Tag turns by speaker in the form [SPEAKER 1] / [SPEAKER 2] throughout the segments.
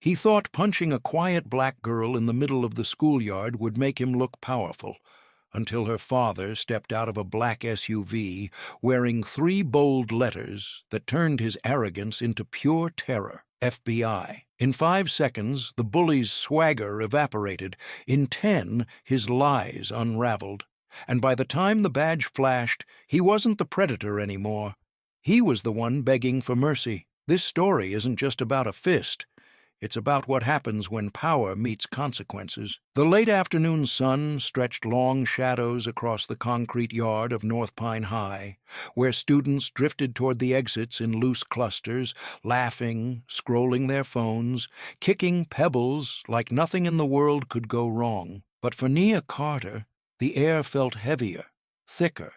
[SPEAKER 1] He thought punching a quiet black girl in the middle of the schoolyard would make him look powerful, until her father stepped out of a black SUV wearing 3 bold letters that turned his arrogance into pure terror: FBI. In 5 seconds, the bully's swagger evaporated. In 10, his lies unraveled. And by the time the badge flashed, he wasn't the predator anymore. He was the one begging for mercy. This story isn't just about a fist. It's about what happens when power meets consequences. The late afternoon sun stretched long shadows across the concrete yard of North Pine High, where students drifted toward the exits in loose clusters, laughing, scrolling their phones, kicking pebbles like nothing in the world could go wrong. But for Nia Carter, the air felt heavier, thicker,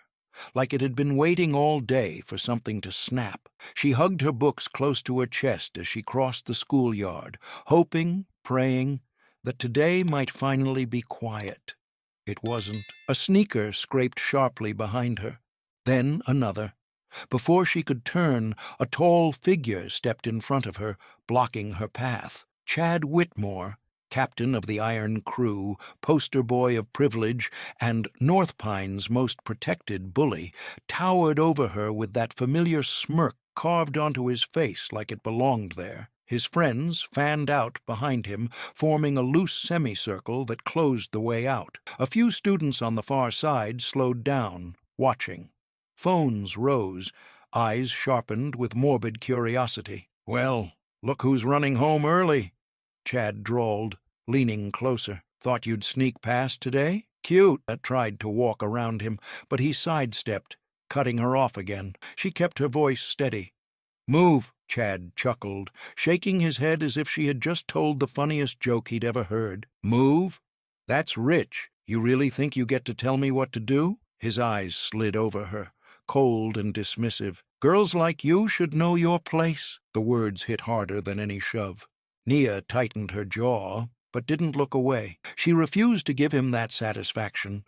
[SPEAKER 1] like it had been waiting all day for something to snap. She hugged her books close to her chest as she crossed the schoolyard, hoping, praying, that today might finally be quiet. It wasn't. A sneaker scraped sharply behind her. Then another. Before she could turn, a tall figure stepped in front of her, blocking her path. Chad Whitmore, captain of the Iron Crew, poster boy of privilege, and North Pine's most protected bully, towered over her with that familiar smirk carved onto his face like it belonged there. His friends fanned out behind him, forming a loose semicircle that closed the way out. A few students on the far side slowed down, watching. Phones rose, eyes sharpened with morbid curiosity. "Well, look who's running home early," Chad drawled, leaning closer. "Thought you'd sneak past today?" Cute tried to walk around him, but he sidestepped, cutting her off again. She kept her voice steady. "Move," Chad chuckled, shaking his head as if she had just told the funniest joke he'd ever heard. "Move? That's rich. You really think you get to tell me what to do?" His eyes slid over her, cold and dismissive. "Girls like you should know your place." The words hit harder than any shove. Nia tightened her jaw, but didn't look away. She refused to give him that satisfaction.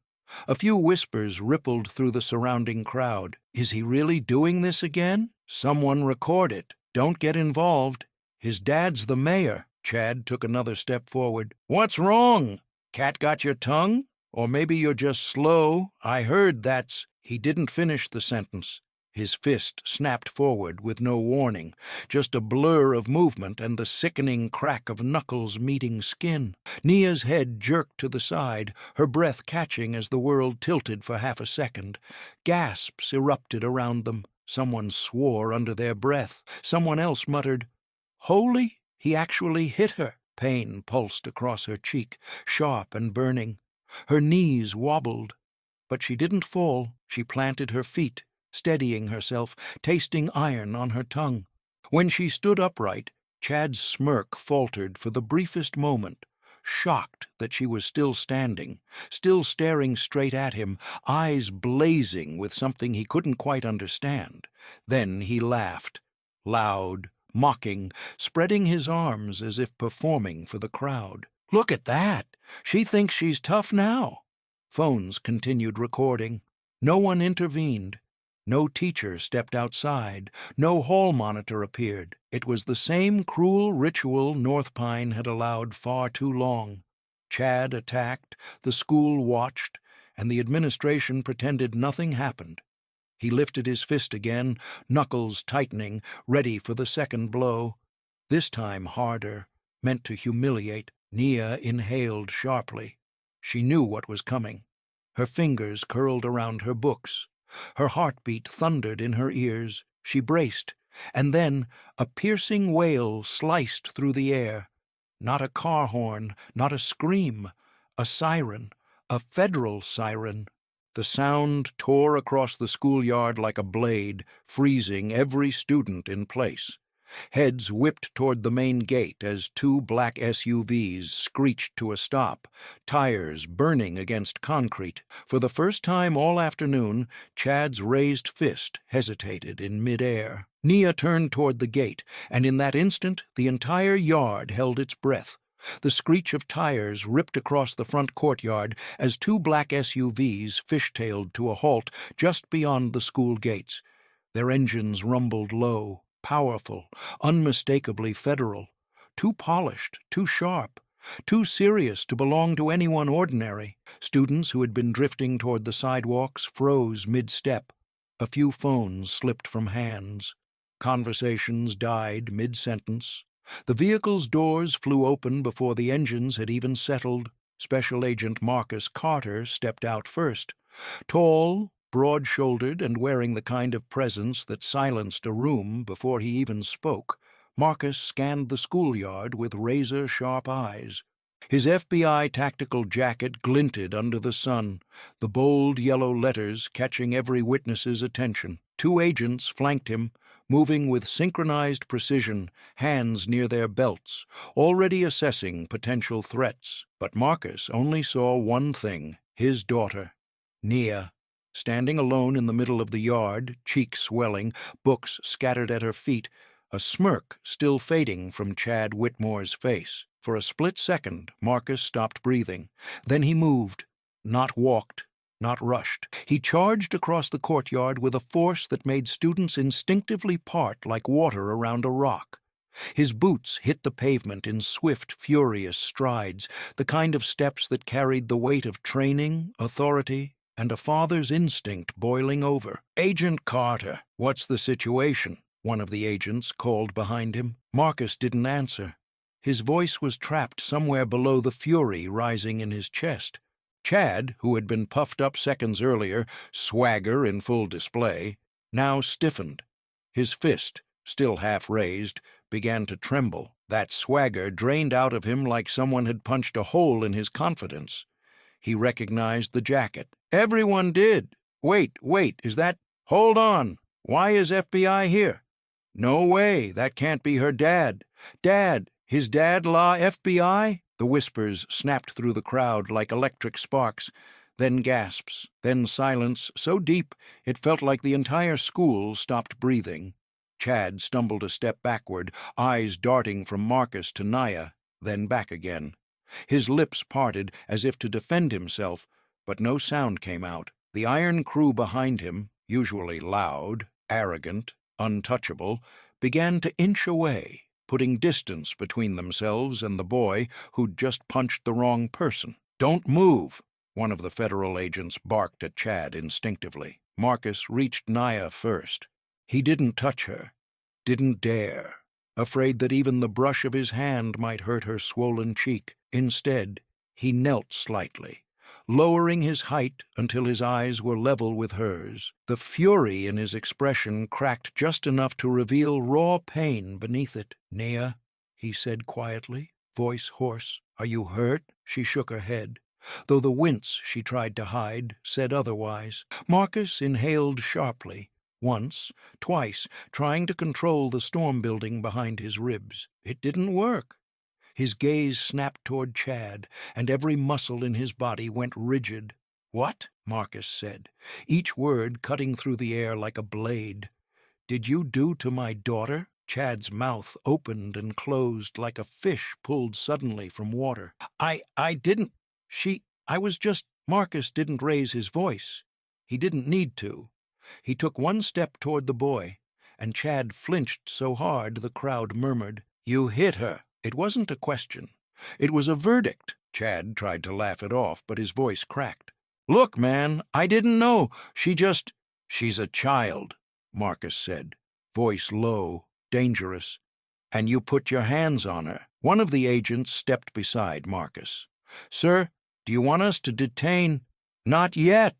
[SPEAKER 1] A few whispers rippled through the surrounding crowd. "Is he really doing this again? Someone record it. Don't get involved. His dad's the mayor." Chad took another step forward. "What's wrong? Cat got your tongue? Or maybe you're just slow. I heard that's—" He didn't finish the sentence. His fist snapped forward with no warning, just a blur of movement and the sickening crack of knuckles meeting skin. Nia's head jerked to the side, her breath catching as the world tilted for half a second. Gasps erupted around them. Someone swore under their breath. Someone else muttered, "Holy!" He actually hit her. Pain pulsed across her cheek, sharp and burning. Her knees wobbled. But she didn't fall. She planted her feet, steadying herself, tasting iron on her tongue. When she stood upright, Chad's smirk faltered for the briefest moment, shocked that she was still standing, still staring straight at him, eyes blazing with something he couldn't quite understand. Then he laughed, loud, mocking, spreading his arms as if performing for the crowd. "Look at that! She thinks she's tough now." Phones continued recording. No one intervened. No teacher stepped outside. No hall monitor appeared. It was the same cruel ritual North Pine had allowed far too long. Chad attacked, the school watched, and the administration pretended nothing happened. He lifted his fist again, knuckles tightening, ready for the second blow. This time harder, meant to humiliate. Nia inhaled sharply. She knew what was coming. Her fingers curled around her books. Her heartbeat thundered in her ears. She braced, and then a piercing wail sliced through the air. Not a car horn, not a scream. A siren, a federal siren. The sound tore across the schoolyard like a blade, freezing every student in place. Heads whipped toward the main gate as 2 black SUVs screeched to a stop, tires burning against concrete. For the first time all afternoon, Chad's raised fist hesitated in midair. Nia turned toward the gate, and in that instant the entire yard held its breath. The screech of tires ripped across the front courtyard as 2 black SUVs fishtailed to a halt just beyond the school gates. Their engines rumbled low, powerful, unmistakably federal. too polished, too sharp, too serious to belong to anyone ordinary. Students who had been drifting toward the sidewalks froze mid-step. A few phones slipped from hands. Conversations died mid-sentence. The vehicle's doors flew open before the engines had even settled. Special Agent Marcus Carter stepped out first. Tall, broad-shouldered, and wearing the kind of presence that silenced a room before he even spoke, Marcus scanned the schoolyard with razor-sharp eyes. His FBI tactical jacket glinted under the sun, the bold yellow letters catching every witness's attention. 2 agents flanked him, moving with synchronized precision, hands near their belts, already assessing potential threats. But Marcus only saw one thing: his daughter, Nia, standing alone in the middle of the yard, cheeks swelling, books scattered at her feet, a smirk still fading from Chad Whitmore's face. For a split second, Marcus stopped breathing. Then he moved, not walked, not rushed. He charged across the courtyard with a force that made students instinctively part like water around a rock. His boots hit the pavement in swift, furious strides, the kind of steps that carried the weight of training, authority, and a father's instinct boiling over. "Agent Carter, what's the situation?" one of the agents called behind him. Marcus didn't answer. His voice was trapped somewhere below the fury rising in his chest. Chad, who had been puffed up seconds earlier, swagger in full display, now stiffened. His fist, still half raised, began to tremble. That swagger drained out of him like someone had punched a hole in his confidence. He recognized the jacket. "Everyone did. Wait, is that— Hold on. Why is FBI here? No way, that can't be her dad. Dad, his dad la FBI?" The whispers snapped through the crowd like electric sparks, then gasps, then silence so deep it felt like the entire school stopped breathing. Chad stumbled a step backward, eyes darting from Marcus to Nia, then back again. His lips parted as if to defend himself, but no sound came out. The iron crew behind him, usually loud, arrogant, untouchable, began to inch away, putting distance between themselves and the boy who'd just punched the wrong person. "Don't move," one of the federal agents barked at Chad instinctively. Marcus reached Nia first. He didn't touch her, didn't dare, afraid that even the brush of his hand might hurt her swollen cheek. Instead, he knelt slightly, lowering his height until his eyes were level with hers. The fury in his expression cracked just enough to reveal raw pain beneath it. "Nia," he said quietly, voice hoarse. "Are you hurt?" She shook her head, though the wince she tried to hide said otherwise. Marcus inhaled sharply, once, twice, trying to control the storm building behind his ribs. It didn't work. His gaze snapped toward Chad, and every muscle in his body went rigid. "What?" Marcus said, each word cutting through the air like a blade. "Did you do to my daughter?" Chad's mouth opened and closed like a fish pulled suddenly from water. I didn't. I was just—" Marcus didn't raise his voice. He didn't need to. He took one step toward the boy, and Chad flinched so hard the crowd murmured, "You hit her." It wasn't a question. It was a verdict. Chad tried to laugh it off, but his voice cracked. "Look, man, I didn't know. She's a child," Marcus said, voice low, dangerous. "And you put your hands on her." One of the agents stepped beside Marcus. "Sir, do you want us to detain—" "Not yet,"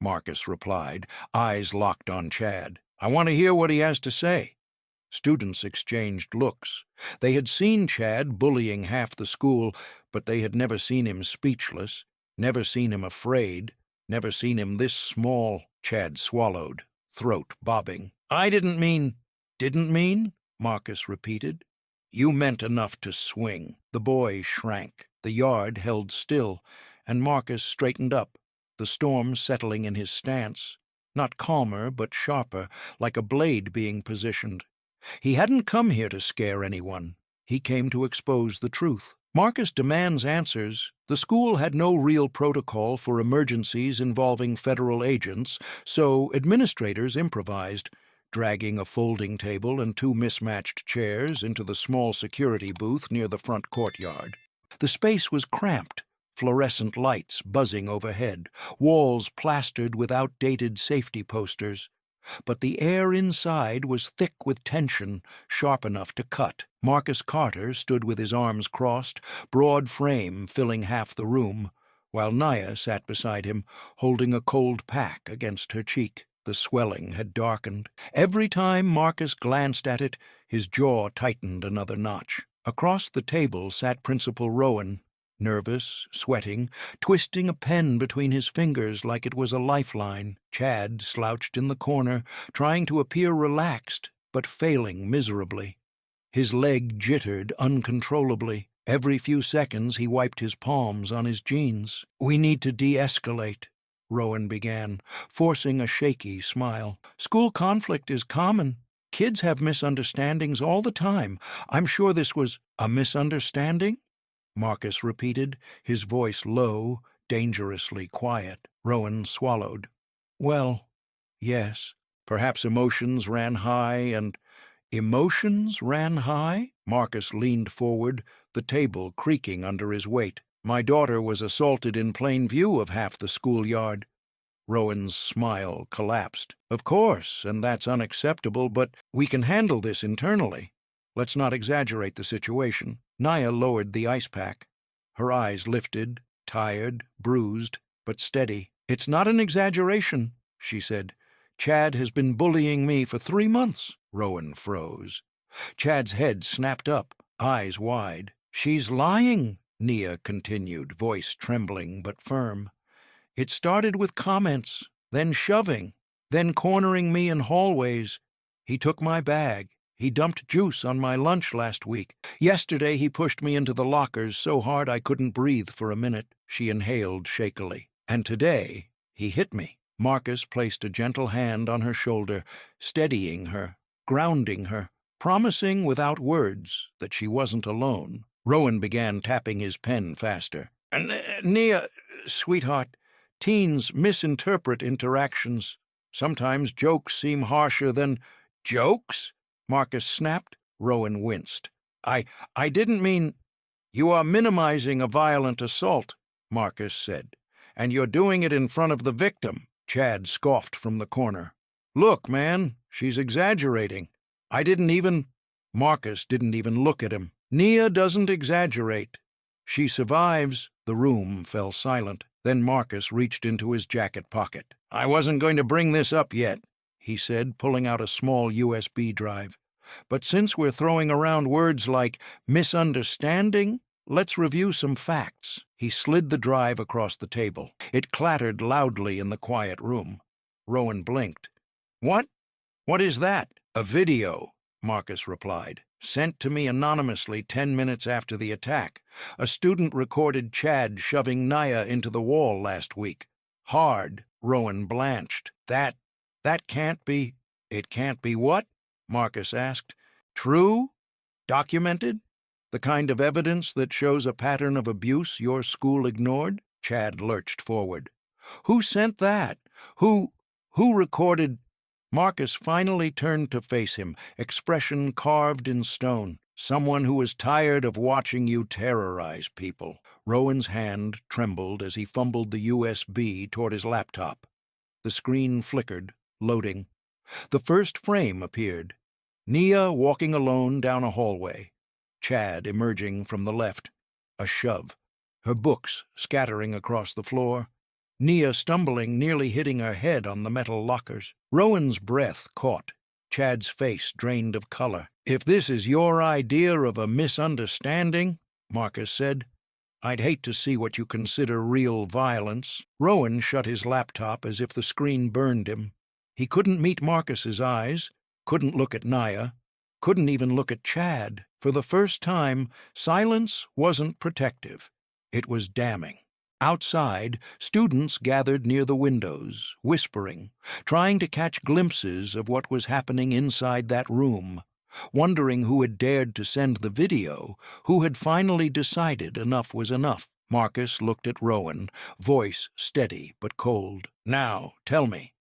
[SPEAKER 1] Marcus replied, eyes locked on Chad. "I want to hear what he has to say." Students exchanged looks. They had seen Chad bullying half the school, but they had never seen him speechless, never seen him afraid, never seen him this small. Chad swallowed, throat bobbing. "I didn't mean—" "Didn't mean?" Marcus repeated. "You meant enough to swing." The boy shrank. The yard held still, and Marcus straightened up, the storm settling in his stance, not calmer but sharper, like a blade being positioned. He hadn't come here to scare anyone. He came to expose the truth. Marcus demands answers. The school had no real protocol for emergencies involving federal agents, so administrators improvised. dragging a folding table and two mismatched chairs into the small security booth near the front courtyard. The space was cramped, fluorescent lights buzzing overhead, walls plastered with outdated safety posters. But the air inside was thick with tension, sharp enough to cut. Marcus Carter stood with his arms crossed, broad frame filling half the room, while Naya sat beside him, holding a cold pack against her cheek. The swelling had darkened. Every time Marcus glanced at it, his jaw tightened another notch. Across the table sat Principal Rowan, nervous, sweating, twisting a pen between his fingers like it was a lifeline. Chad slouched in the corner, trying to appear relaxed, but failing miserably. His leg jittered uncontrollably. Every few seconds he wiped his palms on his jeans. "We need to de-escalate," Rowan began, forcing a shaky smile. "School conflict is common. Kids have misunderstandings all the time. I'm sure this was a misunderstanding?" Marcus repeated, his voice low, dangerously quiet. Rowan swallowed. "Well, yes. Perhaps emotions ran high and—" "Emotions ran high?" Marcus leaned forward, the table creaking under his weight. "My daughter was assaulted in plain view of half the schoolyard." Rowan's smile collapsed. "Of course, and that's unacceptable, but we can handle this internally. Let's not exaggerate the situation." Naya lowered the ice pack. Her eyes lifted, tired, bruised, but steady. "It's not an exaggeration," she said. "Chad has been bullying me for 3 months." Rowan froze. Chad's head snapped up, eyes wide. "She's lying," Nia continued, voice trembling but firm. "It started with comments, then shoving, then cornering me in hallways. He took my bag. He dumped juice on my lunch last week. Yesterday he pushed me into the lockers so hard I couldn't breathe for a minute." She inhaled shakily. "And today he hit me." Marcus placed a gentle hand on her shoulder, steadying her, grounding her, promising without words that she wasn't alone. Rowan began tapping his pen faster. "Nia, sweetheart, teens misinterpret interactions. Sometimes jokes seem harsher than—" "Jokes?" Marcus snapped. Rowan winced. I didn't mean—" "You are minimizing a violent assault," Marcus said, "and you're doing it in front of the victim." Chad scoffed from the corner. "Look, man, she's exaggerating. I didn't even—" Marcus didn't even look at him. "Nia doesn't exaggerate. She survives." The room fell silent. Then Marcus reached into his jacket pocket. "I wasn't going to bring this up yet," he said, pulling out a small USB drive. "But since we're throwing around words like misunderstanding, let's review some facts." He slid the drive across the table. It clattered loudly in the quiet room. Rowan blinked. "What? What is that?" "A video," Marcus replied. "Sent to me anonymously 10 minutes after the attack. A student recorded Chad shoving Naya into the wall last week. Hard." Rowan blanched. That can't be—" "It can't be what?" Marcus asked. "True? Documented? The kind of evidence that shows a pattern of abuse your school ignored?" Chad lurched forward. "Who sent that? Who recorded—" Marcus finally turned to face him, expression carved in stone. "Someone who is tired of watching you terrorize people." Rowan's hand trembled as he fumbled the USB toward his laptop. The screen flickered, loading. The first frame appeared. Nia walking alone down a hallway. Chad emerging from the left. A shove. Her books scattering across the floor. Nia stumbling, nearly hitting her head on the metal lockers. Rowan's breath caught. Chad's face drained of color. "If this is your idea of a misunderstanding," Marcus said, "I'd hate to see what you consider real violence." Rowan shut his laptop as if the screen burned him. He couldn't meet Marcus's eyes, couldn't look at Naya, couldn't even look at Chad. For the first time, silence wasn't protective. It was damning. Outside, students gathered near the windows, whispering, trying to catch glimpses of what was happening inside that room, wondering who had dared to send the video, who had finally decided enough was enough. Marcus looked at Rowan, voice steady but cold. "Now, tell me,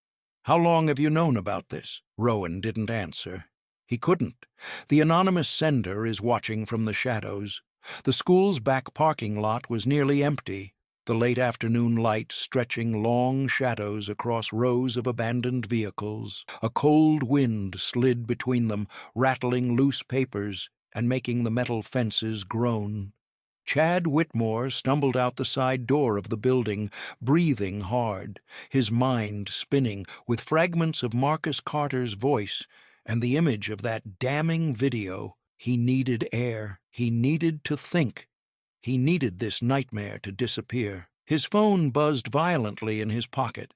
[SPEAKER 1] how long have you known about this?" Rowan didn't answer. He couldn't. The anonymous sender is watching from the shadows. The school's back parking lot was nearly empty, the late afternoon light stretching long shadows across rows of abandoned vehicles. A cold wind slid between them, rattling loose papers and making the metal fences groan. Chad Whitmore stumbled out the side door of the building, breathing hard, his mind spinning with fragments of Marcus Carter's voice and the image of that damning video. He needed air. He needed to think. He needed this nightmare to disappear. His phone buzzed violently in his pocket.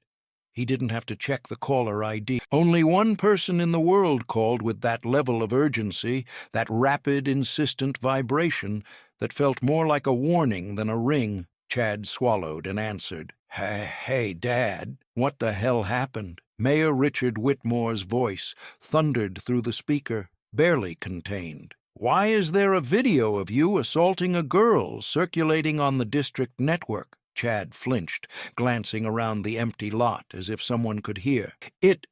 [SPEAKER 1] He didn't have to check the caller ID. Only one person in the world called with that level of urgency, that rapid, insistent vibration that felt more like a warning than a ring. Chad swallowed and answered. Hey, Dad, what the hell happened? Mayor Richard Whitmore's voice thundered through the speaker, barely contained. Why is there a video of you assaulting a girl circulating on the district network? Chad flinched, glancing around the empty lot as if someone could hear. It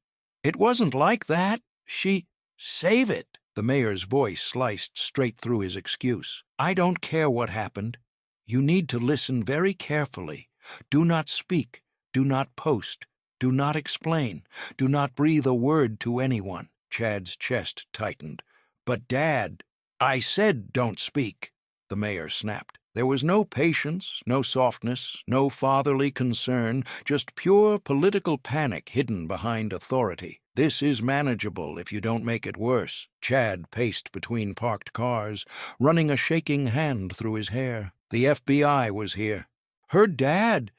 [SPEAKER 1] wasn't like that. Save it. The mayor's voice sliced straight through his excuse. I don't care what happened. You need to listen very carefully. Do not speak. Do not post. Do not explain. Do not breathe a word to anyone. Chad's chest tightened. But, Dad, I said don't speak, the mayor snapped. There was no patience, no softness, no fatherly concern, just pure political panic hidden behind authority. This is manageable if you don't make it worse. Chad paced between parked cars, running a shaking hand through his hair. The FBI was here. Her dad,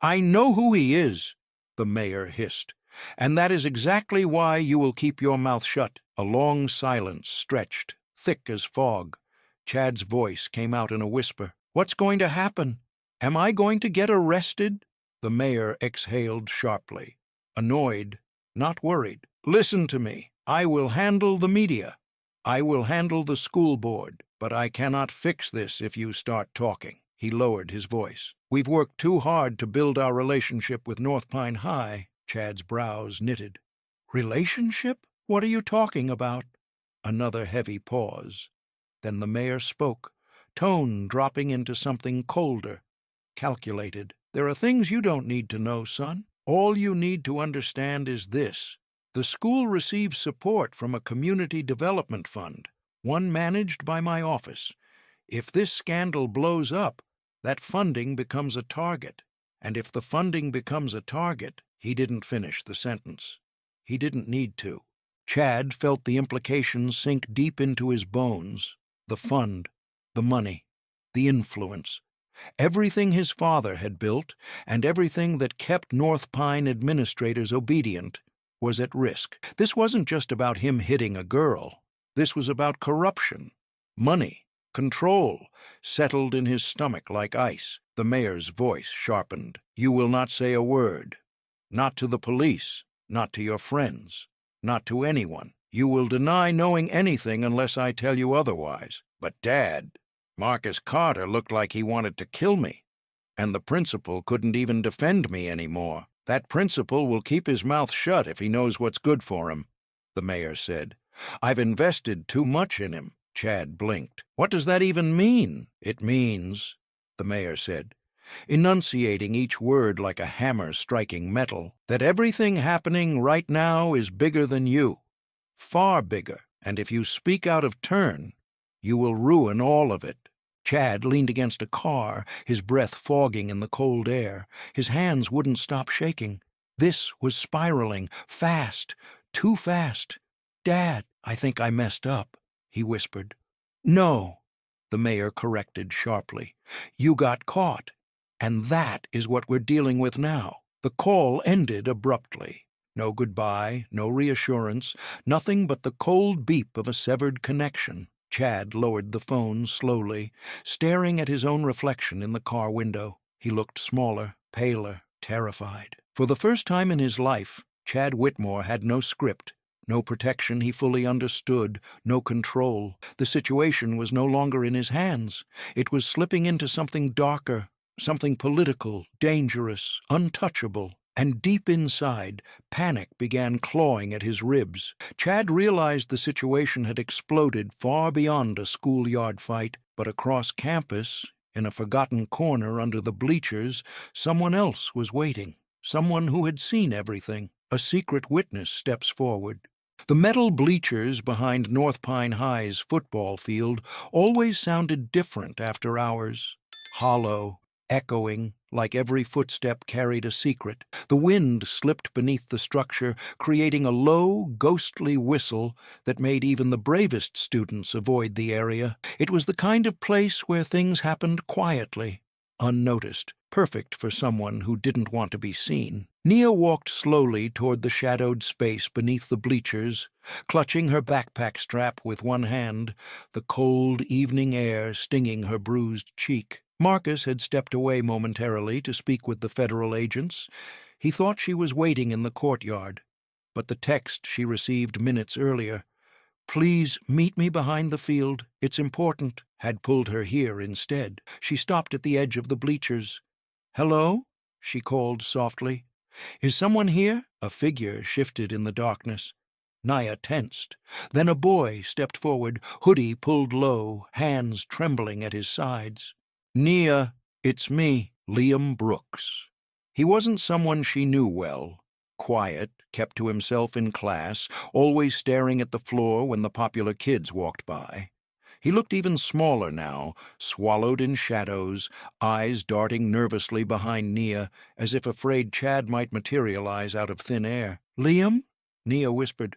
[SPEAKER 1] I know who he is, the mayor hissed. And that is exactly why you will keep your mouth shut. A long silence stretched, thick as fog. Chad's voice came out in a whisper. What's going to happen? Am I going to get arrested? The mayor exhaled sharply, annoyed, not worried. Listen to me. I will handle the media. I will handle the school board, but I cannot fix this if you start talking. He lowered his voice. We've worked too hard to build our relationship with North Pine High. Chad's brows knitted. Relationship? What are you talking about? Another heavy pause. Then the mayor spoke, tone dropping into something colder, calculated. There are things you don't need to know, son. All you need to understand is this. The school receives support from a community development fund, one managed by my office. If this scandal blows up, that funding becomes a target. And if the funding becomes a target, he didn't finish the sentence. He didn't need to. Chad felt the implications sink deep into his bones. The fund, the money, the influence. Everything his father had built, and everything that kept North Pine administrators obedient, was at risk. This wasn't just about him hitting a girl. This was about corruption, money, control, settled in his stomach like ice. The mayor's voice sharpened. You will not say a word. Not to the police, not to your friends, not to anyone. You will deny knowing anything unless I tell you otherwise. But, Dad, Marcus Carter looked like he wanted to kill me, and the principal couldn't even defend me anymore. That principal will keep his mouth shut if he knows what's good for him, the mayor said. I've invested too much in him. Chad blinked. What does that even mean? It means, the mayor said, enunciating each word like a hammer striking metal, that everything happening right now is bigger than you. Far bigger, and if you speak out of turn, you will ruin all of it. Chad leaned against a car, his breath fogging in the cold air. His hands wouldn't stop shaking. This was spiraling, fast, too fast. Dad, I think I messed up, he whispered. No, the mayor corrected sharply. You got caught, and that is what we're dealing with now. The call ended abruptly. No goodbye, no reassurance, nothing but the cold beep of a severed connection. Chad lowered the phone slowly, staring at his own reflection in the car window. He looked smaller, paler, terrified. For the first time in his life, Chad Whitmore had no script, no protection he fully understood, no control. The situation was no longer in his hands. It was slipping into something darker, something political, dangerous, untouchable. and deep inside, panic began clawing at his ribs. Chad realized the situation had exploded far beyond a schoolyard fight, but across campus, in a forgotten corner under the bleachers, someone else was waiting. Someone who had seen everything. A secret witness steps forward. The metal bleachers behind North Pine High's football field always sounded different after hours. Hollow, echoing, like every footstep carried a secret. The wind slipped beneath the structure, creating a low, ghostly whistle that made even the bravest students avoid the area. It was the kind of place where things happened quietly, unnoticed, perfect for someone who didn't want to be seen. Nia walked slowly toward the shadowed space beneath the bleachers, clutching her backpack strap with one hand, the cold evening air stinging her bruised cheek. Marcus had stepped away momentarily to speak with the federal agents. He thought she was waiting in the courtyard, but the text she received minutes earlier, "Please meet me behind the field, it's important," had pulled her here instead. She stopped at the edge of the bleachers. "Hello?" she called softly. "Is someone here?" A figure shifted in the darkness. Nia tensed. Then a boy stepped forward, hoodie pulled low, hands trembling at his sides. "Nia, it's me, Liam Brooks." He wasn't someone she knew well. Quiet, kept to himself in class, always staring at the floor when the popular kids walked by. He looked even smaller now, swallowed in shadows, eyes darting nervously behind Nia, as if afraid Chad might materialize out of thin air. "Liam?" Nia whispered.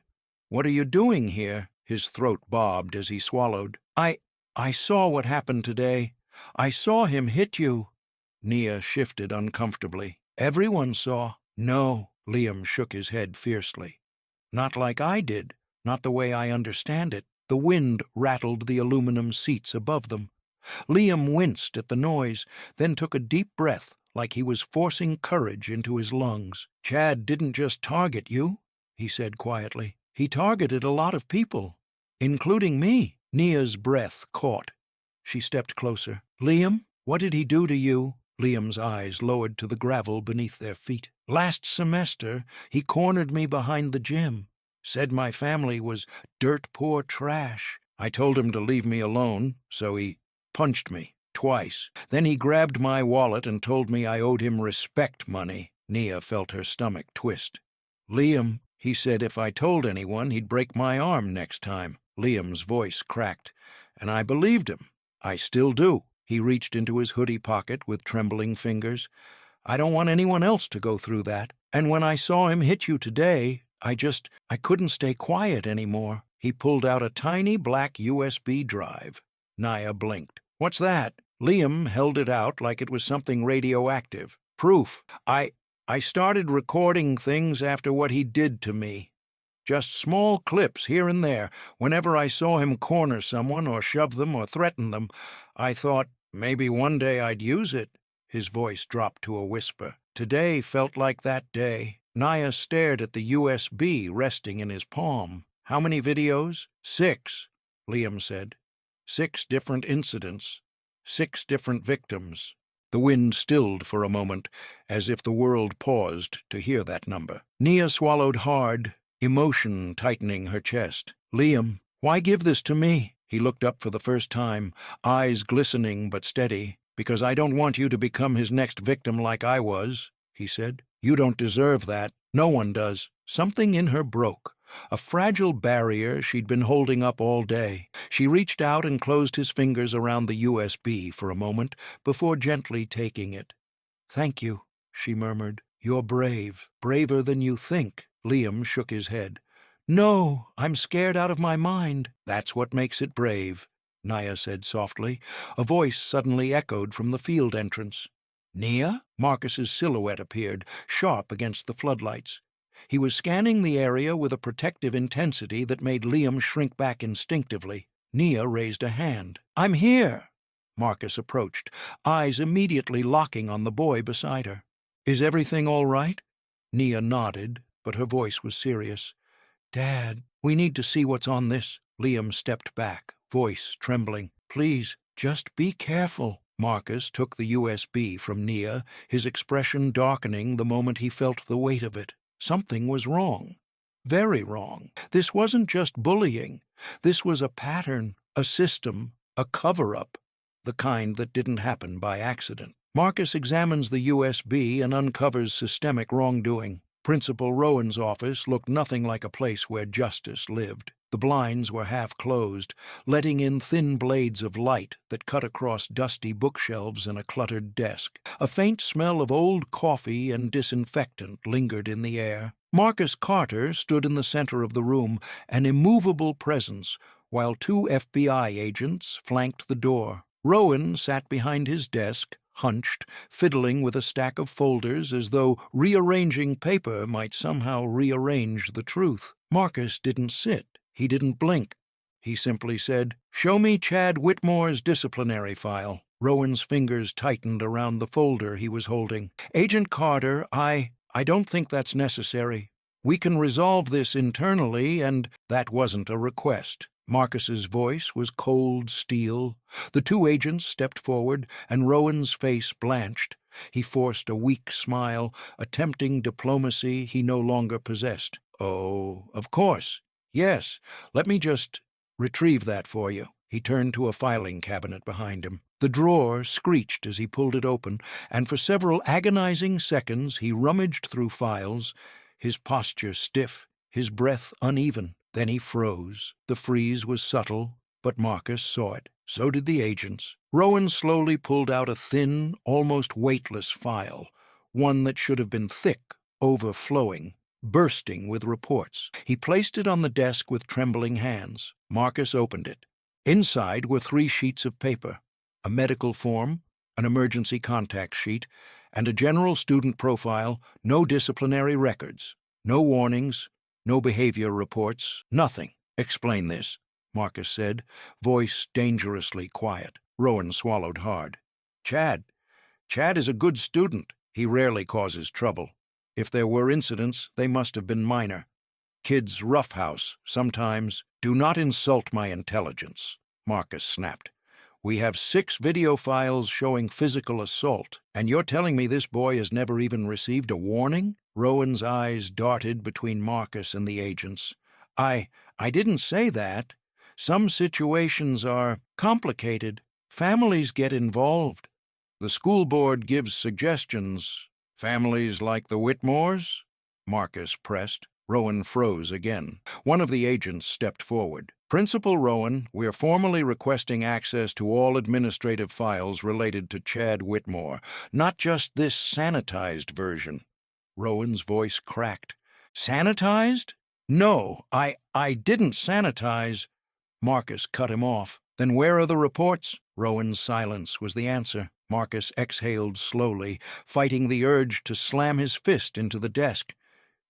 [SPEAKER 1] "What are you doing here?" His throat bobbed as he swallowed. I saw what happened today. I saw him hit you." Nia shifted uncomfortably. "Everyone saw." "No," Liam shook his head fiercely. "Not like I did, not the way I understand it." The wind rattled the aluminum seats above them. Liam winced at the noise, then took a deep breath like he was forcing courage into his lungs. "Chad didn't just target you," he said quietly. "He targeted a lot of people, including me." Nia's breath caught. She stepped closer. "Liam, what did he do to you?" Liam's eyes lowered to the gravel beneath their feet. "Last semester, he cornered me behind the gym. Said my family was dirt-poor trash. I told him to leave me alone, so he punched me twice. Then he grabbed my wallet and told me I owed him respect money." Nia felt her stomach twist. "Liam, he said if I told anyone, he'd break my arm next time." Liam's voice cracked, and I believed him. I still do. He reached into his hoodie pocket with trembling fingers. "I don't want anyone else to go through that. And when I saw him hit you today, I couldn't stay quiet anymore." He pulled out a tiny black USB drive. Nia blinked. "What's that?" Liam held it out like it was something radioactive. "Proof. I started recording things after what he did to me. Just small clips here and there. Whenever I saw him corner someone or shove them or threaten them, I thought maybe one day I'd use it." His voice dropped to a whisper. Today felt like that day. Nia stared at the USB resting in his palm. "How many videos?" "6, Liam said. 6 different incidents. 6 different victims." The wind stilled for a moment, as if the world paused to hear that number. Nia swallowed hard, emotion tightening her chest. "Liam, why give this to me?" He looked up for the first time, eyes glistening but steady. "Because I don't want you to become his next victim like I was," he said. "You don't deserve that. No one does." Something in her broke, a fragile barrier she'd been holding up all day. She reached out and closed his fingers around the USB for a moment before gently taking it. "Thank you," she murmured. "You're brave, braver than you think." Liam shook his head. "No, I'm scared out of my mind." "That's what makes it brave," Nia said softly. A voice suddenly echoed from the field entrance. "Nia?" Marcus's silhouette appeared, sharp against the floodlights. He was scanning the area with a protective intensity that made Liam shrink back instinctively. Nia raised a hand. "I'm here." Marcus approached, eyes immediately locking on the boy beside her. "Is everything all right?" Nia nodded, but her voice was serious. "Dad, we need to see what's on this." Liam stepped back, voice trembling. "Please, just be careful." Marcus took the USB from Nia, his expression darkening the moment he felt the weight of it. Something was wrong. Very wrong. This wasn't just bullying. This was a pattern, a system, a cover-up, the kind that didn't happen by accident. Marcus examines the USB and uncovers systemic wrongdoing. Principal Rowan's office looked nothing like a place where justice lived. The blinds were half closed, letting in thin blades of light that cut across dusty bookshelves and a cluttered desk. A faint smell of old coffee and disinfectant lingered in the air. Marcus Carter stood in the center of the room, an immovable presence, while two FBI agents flanked the door. Rowan sat behind his desk, hunched, fiddling with a stack of folders as though rearranging paper might somehow rearrange the truth. Marcus didn't sit. He didn't blink. He simply said, "Show me Chad Whitmore's disciplinary file." Rowan's fingers tightened around the folder he was holding. "Agent Carter, I don't think that's necessary. We can resolve this internally, and—" That wasn't a request. Marcus's voice was cold steel. The two agents stepped forward, and Rowan's face blanched. He forced a weak smile, attempting diplomacy he no longer possessed. "Oh, of course. Yes, let me just retrieve that for you." He turned to a filing cabinet behind him. The drawer screeched as he pulled it open, and for several agonizing seconds he rummaged through files, his posture stiff, his breath uneven. Then he froze. The freeze was subtle, but Marcus saw it. So did the agents. Rowan slowly pulled out a thin, almost weightless file, one that should have been thick, overflowing, bursting with reports. He placed it on the desk with trembling hands. Marcus opened it. Inside were 3 sheets of paper, a medical form, an emergency contact sheet, and a general student profile, no disciplinary records, no warnings, no behavior reports, nothing. "Explain this," Marcus said, voice dangerously quiet. Rowan swallowed hard. Chad is a good student. He rarely causes trouble. If there were incidents, they must have been minor. Kids roughhouse, sometimes." "Do not insult my intelligence," Marcus snapped. "We have 6 video files showing physical assault, and you're telling me this boy has never even received a warning?" Rowan's eyes darted between Marcus and the agents. I didn't say that. Some situations are complicated. Families get involved. The school board gives suggestions." "Families like the Whitmores?" Marcus pressed. Rowan froze again. One of the agents stepped forward. "Principal Rowan, we're formally requesting access to all administrative files related to Chad Whitmore, not just this sanitized version." Rowan's voice cracked. "Sanitized? No, I didn't sanitize." Marcus cut him off. "Then where are the reports?" Rowan's silence was the answer. Marcus exhaled slowly, fighting the urge to slam his fist into the desk.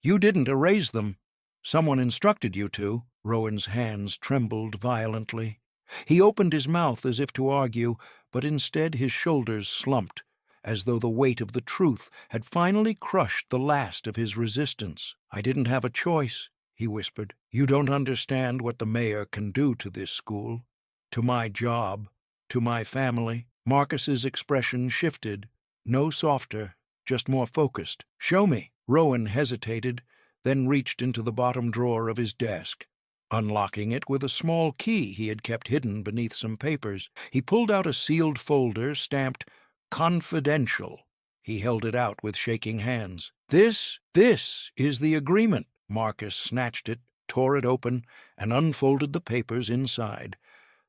[SPEAKER 1] "You didn't erase them. Someone instructed you to." Rowan's hands trembled violently. He opened his mouth as if to argue, but instead his shoulders slumped, as though the weight of the truth had finally crushed the last of his resistance. "I didn't have a choice," he whispered. "You don't understand what the mayor can do to this school, to my job, to my family." Marcus's expression shifted, no softer, just more focused. "Show me." Rowan hesitated, then reached into the bottom drawer of his desk. Unlocking it with a small key he had kept hidden beneath some papers, he pulled out a sealed folder stamped "Confidential." He held it out with shaking hands. This is the agreement." Marcus snatched it, tore it open, and unfolded the papers inside.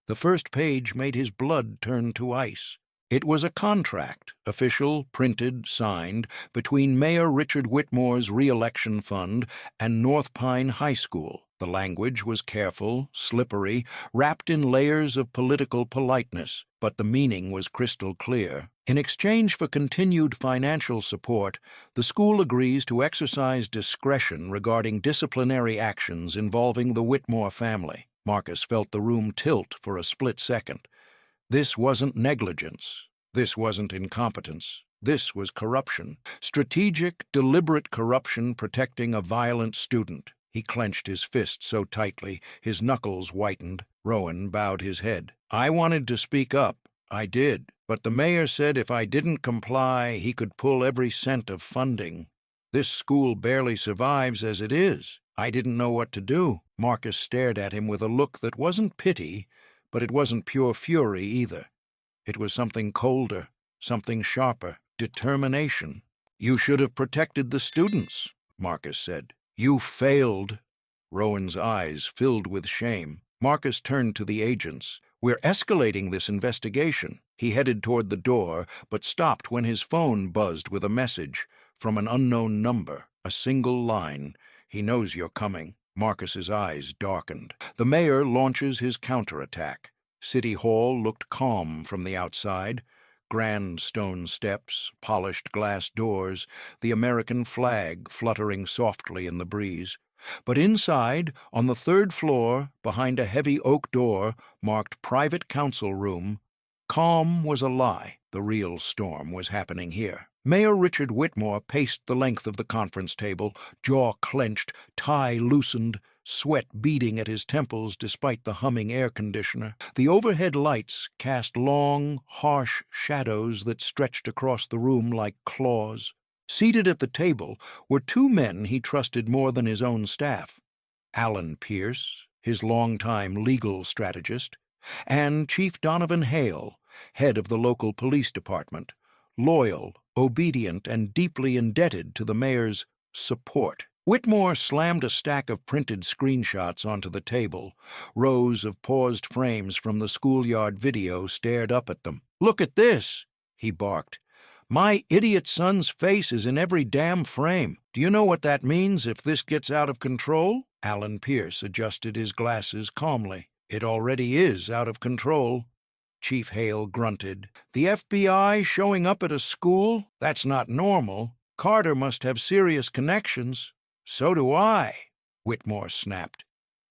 [SPEAKER 1] The first page made his blood turn to ice. It was a contract, official, printed, signed, between Mayor Richard Whitmore's re-election fund and North Pine High School. The language was careful, slippery, wrapped in layers of political politeness, but the meaning was crystal clear. In exchange for continued financial support, the school agrees to exercise discretion regarding disciplinary actions involving the Whitmore family. Marcus felt the room tilt for a split second. This wasn't negligence. This wasn't incompetence. This was corruption. Strategic, deliberate corruption protecting a violent student. He clenched his fist so tightly, his knuckles whitened. Rowan bowed his head. "I wanted to speak up. I did, but the mayor said if I didn't comply, he could pull every cent of funding. This school barely survives as it is. I didn't know what to do. Marcus stared at him with a look that wasn't pity, but it wasn't pure fury either. It was something colder, something sharper, determination. You should have protected the students, Marcus said. You failed. Rowan's eyes filled with shame. Marcus turned to the agents. We're escalating this investigation. He headed toward the door, but stopped when his phone buzzed with a message from an unknown number, a single line. He knows you're coming. Marcus's eyes darkened. The mayor launches his counterattack. City Hall looked calm from the outside. Grand stone steps, polished glass doors, the American flag fluttering softly in the breeze. But inside, on the third floor, behind a heavy oak door marked Private Council Room, calm was a lie. The real storm was happening here. Mayor Richard Whitmore paced the length of the conference table, jaw clenched, tie loosened, sweat beading at his temples despite the humming air conditioner. The overhead lights cast long, harsh shadows that stretched across the room like claws. Seated at the table were two men he trusted more than his own staff: Alan Pierce, his longtime legal strategist, and Chief Donovan Hale, head of the local police department, loyal, obedient, and deeply indebted to the mayor's support. Whitmore slammed a stack of printed screenshots onto the table. Rows of paused frames from the Schoolyard video stared up at them. "Look at this," he barked. "My idiot son's face is in every damn frame. Do you know what that means if this gets out of control?" Alan Pierce adjusted his glasses calmly. "It already is out of control." Chief Hale grunted. "The FBI showing up at a school? That's not normal. Carter must have serious connections." "So do I," Whitmore snapped.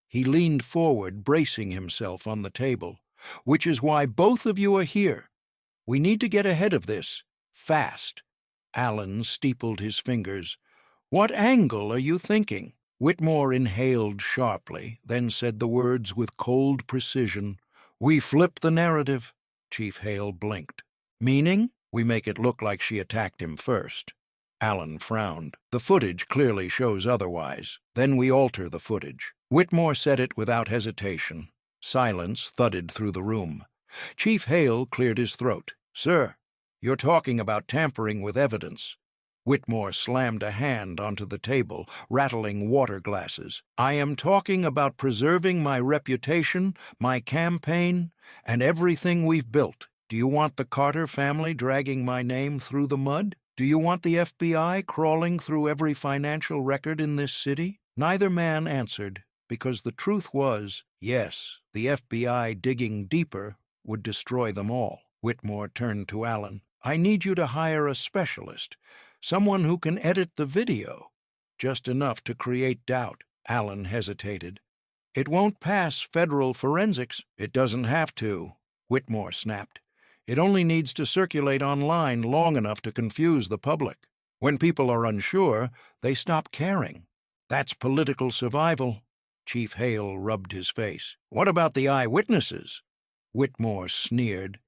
[SPEAKER 1] He leaned forward, bracing himself on the table. "Which is why both of you are here. We need to get ahead of this. Fast." Alan steepled his fingers. "What angle are you thinking?" Whitmore inhaled sharply, then said the words with cold precision. "We flip the narrative." Chief Hale blinked. "Meaning?" "We make it look like she attacked him first." Alan frowned. "The footage clearly shows otherwise. Then we alter the footage." Whitmore said it without hesitation. Silence thudded through the room. Chief Hale cleared his throat. "Sir, you're talking about tampering with evidence." Whitmore slammed a hand onto the table, rattling water glasses. "I am talking about preserving my reputation, my campaign, and everything we've built. Do you want the Carter family dragging my name through the mud? Do you want the FBI crawling through every financial record in this city?" Neither man answered, because the truth was, yes, the FBI digging deeper would destroy them all. Whitmore turned to Alan. "I need you to hire a specialist, someone who can edit the video, just enough to create doubt." Alan hesitated. "It won't pass federal forensics." "It doesn't have to," Whitmore snapped. "It only needs to circulate online long enough to confuse the public. When people are unsure, they stop caring. That's political survival." Chief Hale rubbed his face. "What about the eyewitnesses?" Whitmore sneered.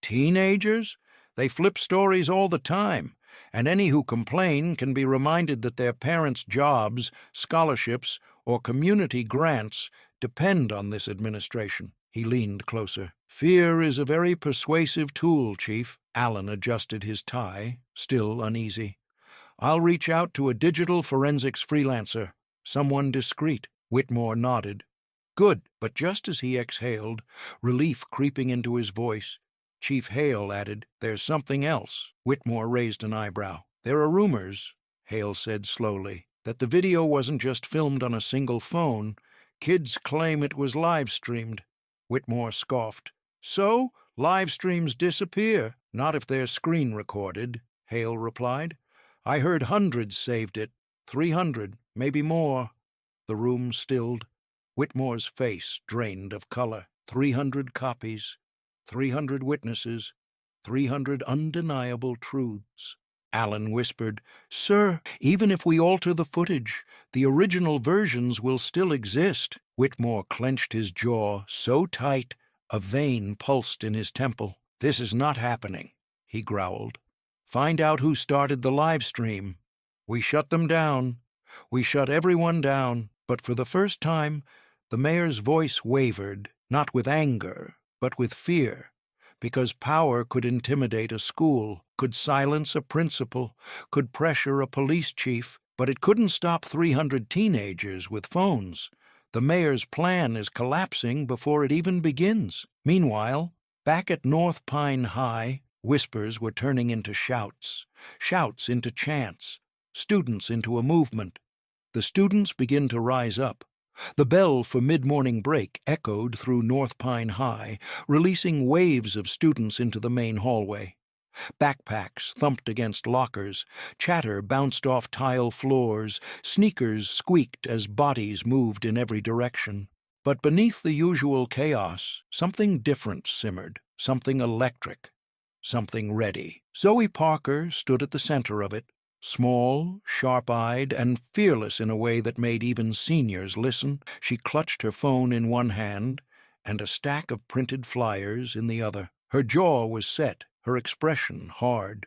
[SPEAKER 1] "Teenagers? They flip stories all the time, and any who complain can be reminded that their parents' jobs, scholarships, or community grants depend on this administration." He leaned closer. "Fear is a very persuasive tool, Chief." Alan adjusted his tie, still uneasy. "I'll reach out to a digital forensics freelancer, someone discreet." Whitmore nodded. "Good." But just as he exhaled, relief creeping into his voice, Chief Hale added, "There's something else." Whitmore raised an eyebrow. "There are rumors," Hale said slowly, "that the video wasn't just filmed on a single phone. Kids claim it was live-streamed." Whitmore scoffed. "So, live streams disappear." "Not if they're screen-recorded," Hale replied. "I heard hundreds saved it. 300, maybe more." The room stilled. Whitmore's face drained of color. 300 copies. 300 witnesses. 300 undeniable truths. Alan whispered, "Sir, even if we alter the footage, the original versions will still exist." Whitmore clenched his jaw so tight a vein pulsed in his temple. "This is not happening," he growled. "Find out who started the live stream. We shut them down. We shut everyone down." But for the first time, the mayor's voice wavered, not with anger, but with fear, because power could intimidate a school, could silence a principal, could pressure a police chief, but it couldn't stop 300 teenagers with phones. The mayor's plan is collapsing before it even begins. Meanwhile, back at North Pine High, whispers were turning into shouts, shouts into chants, students into a movement. The students begin to rise up. The bell for mid-morning break echoed through North Pine High, releasing waves of students into the main hallway. Backpacks thumped against lockers, chatter bounced off tile floors, sneakers squeaked as bodies moved in every direction. But beneath the usual chaos, something different simmered, something electric, something ready. Zoe Parker stood at the center of it, small, sharp-eyed, and fearless in a way that made even seniors listen. She clutched her phone in one hand and a stack of printed flyers in the other. Her jaw was set, her expression hard.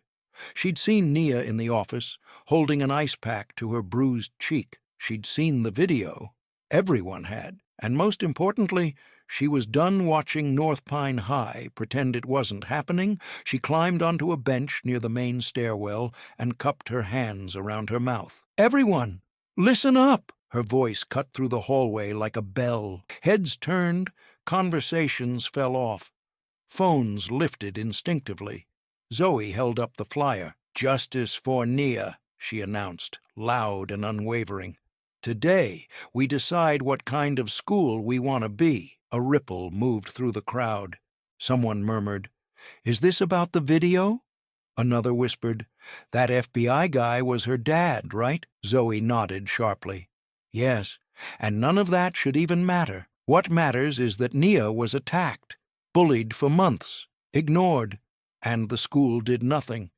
[SPEAKER 1] She'd seen Nia in the office, holding an ice pack to her bruised cheek. She'd seen the video. Everyone had. And most importantly, she was done watching North Pine High pretend it wasn't happening. She climbed onto a bench near the main stairwell and cupped her hands around her mouth. "Everyone, listen up!" Her voice cut through the hallway like a bell. Heads turned, conversations fell off. Phones lifted instinctively. Zoe held up the flyer. "Justice for Nia," she announced, loud and unwavering. "Today, we decide what kind of school we want to be." A ripple moved through the crowd. Someone murmured, "Is this about the video?" Another whispered, "That FBI guy was her dad, right?" Zoe nodded sharply. "Yes, and none of that should even matter. What matters is that Nia was attacked, bullied for months, ignored, and the school did nothing."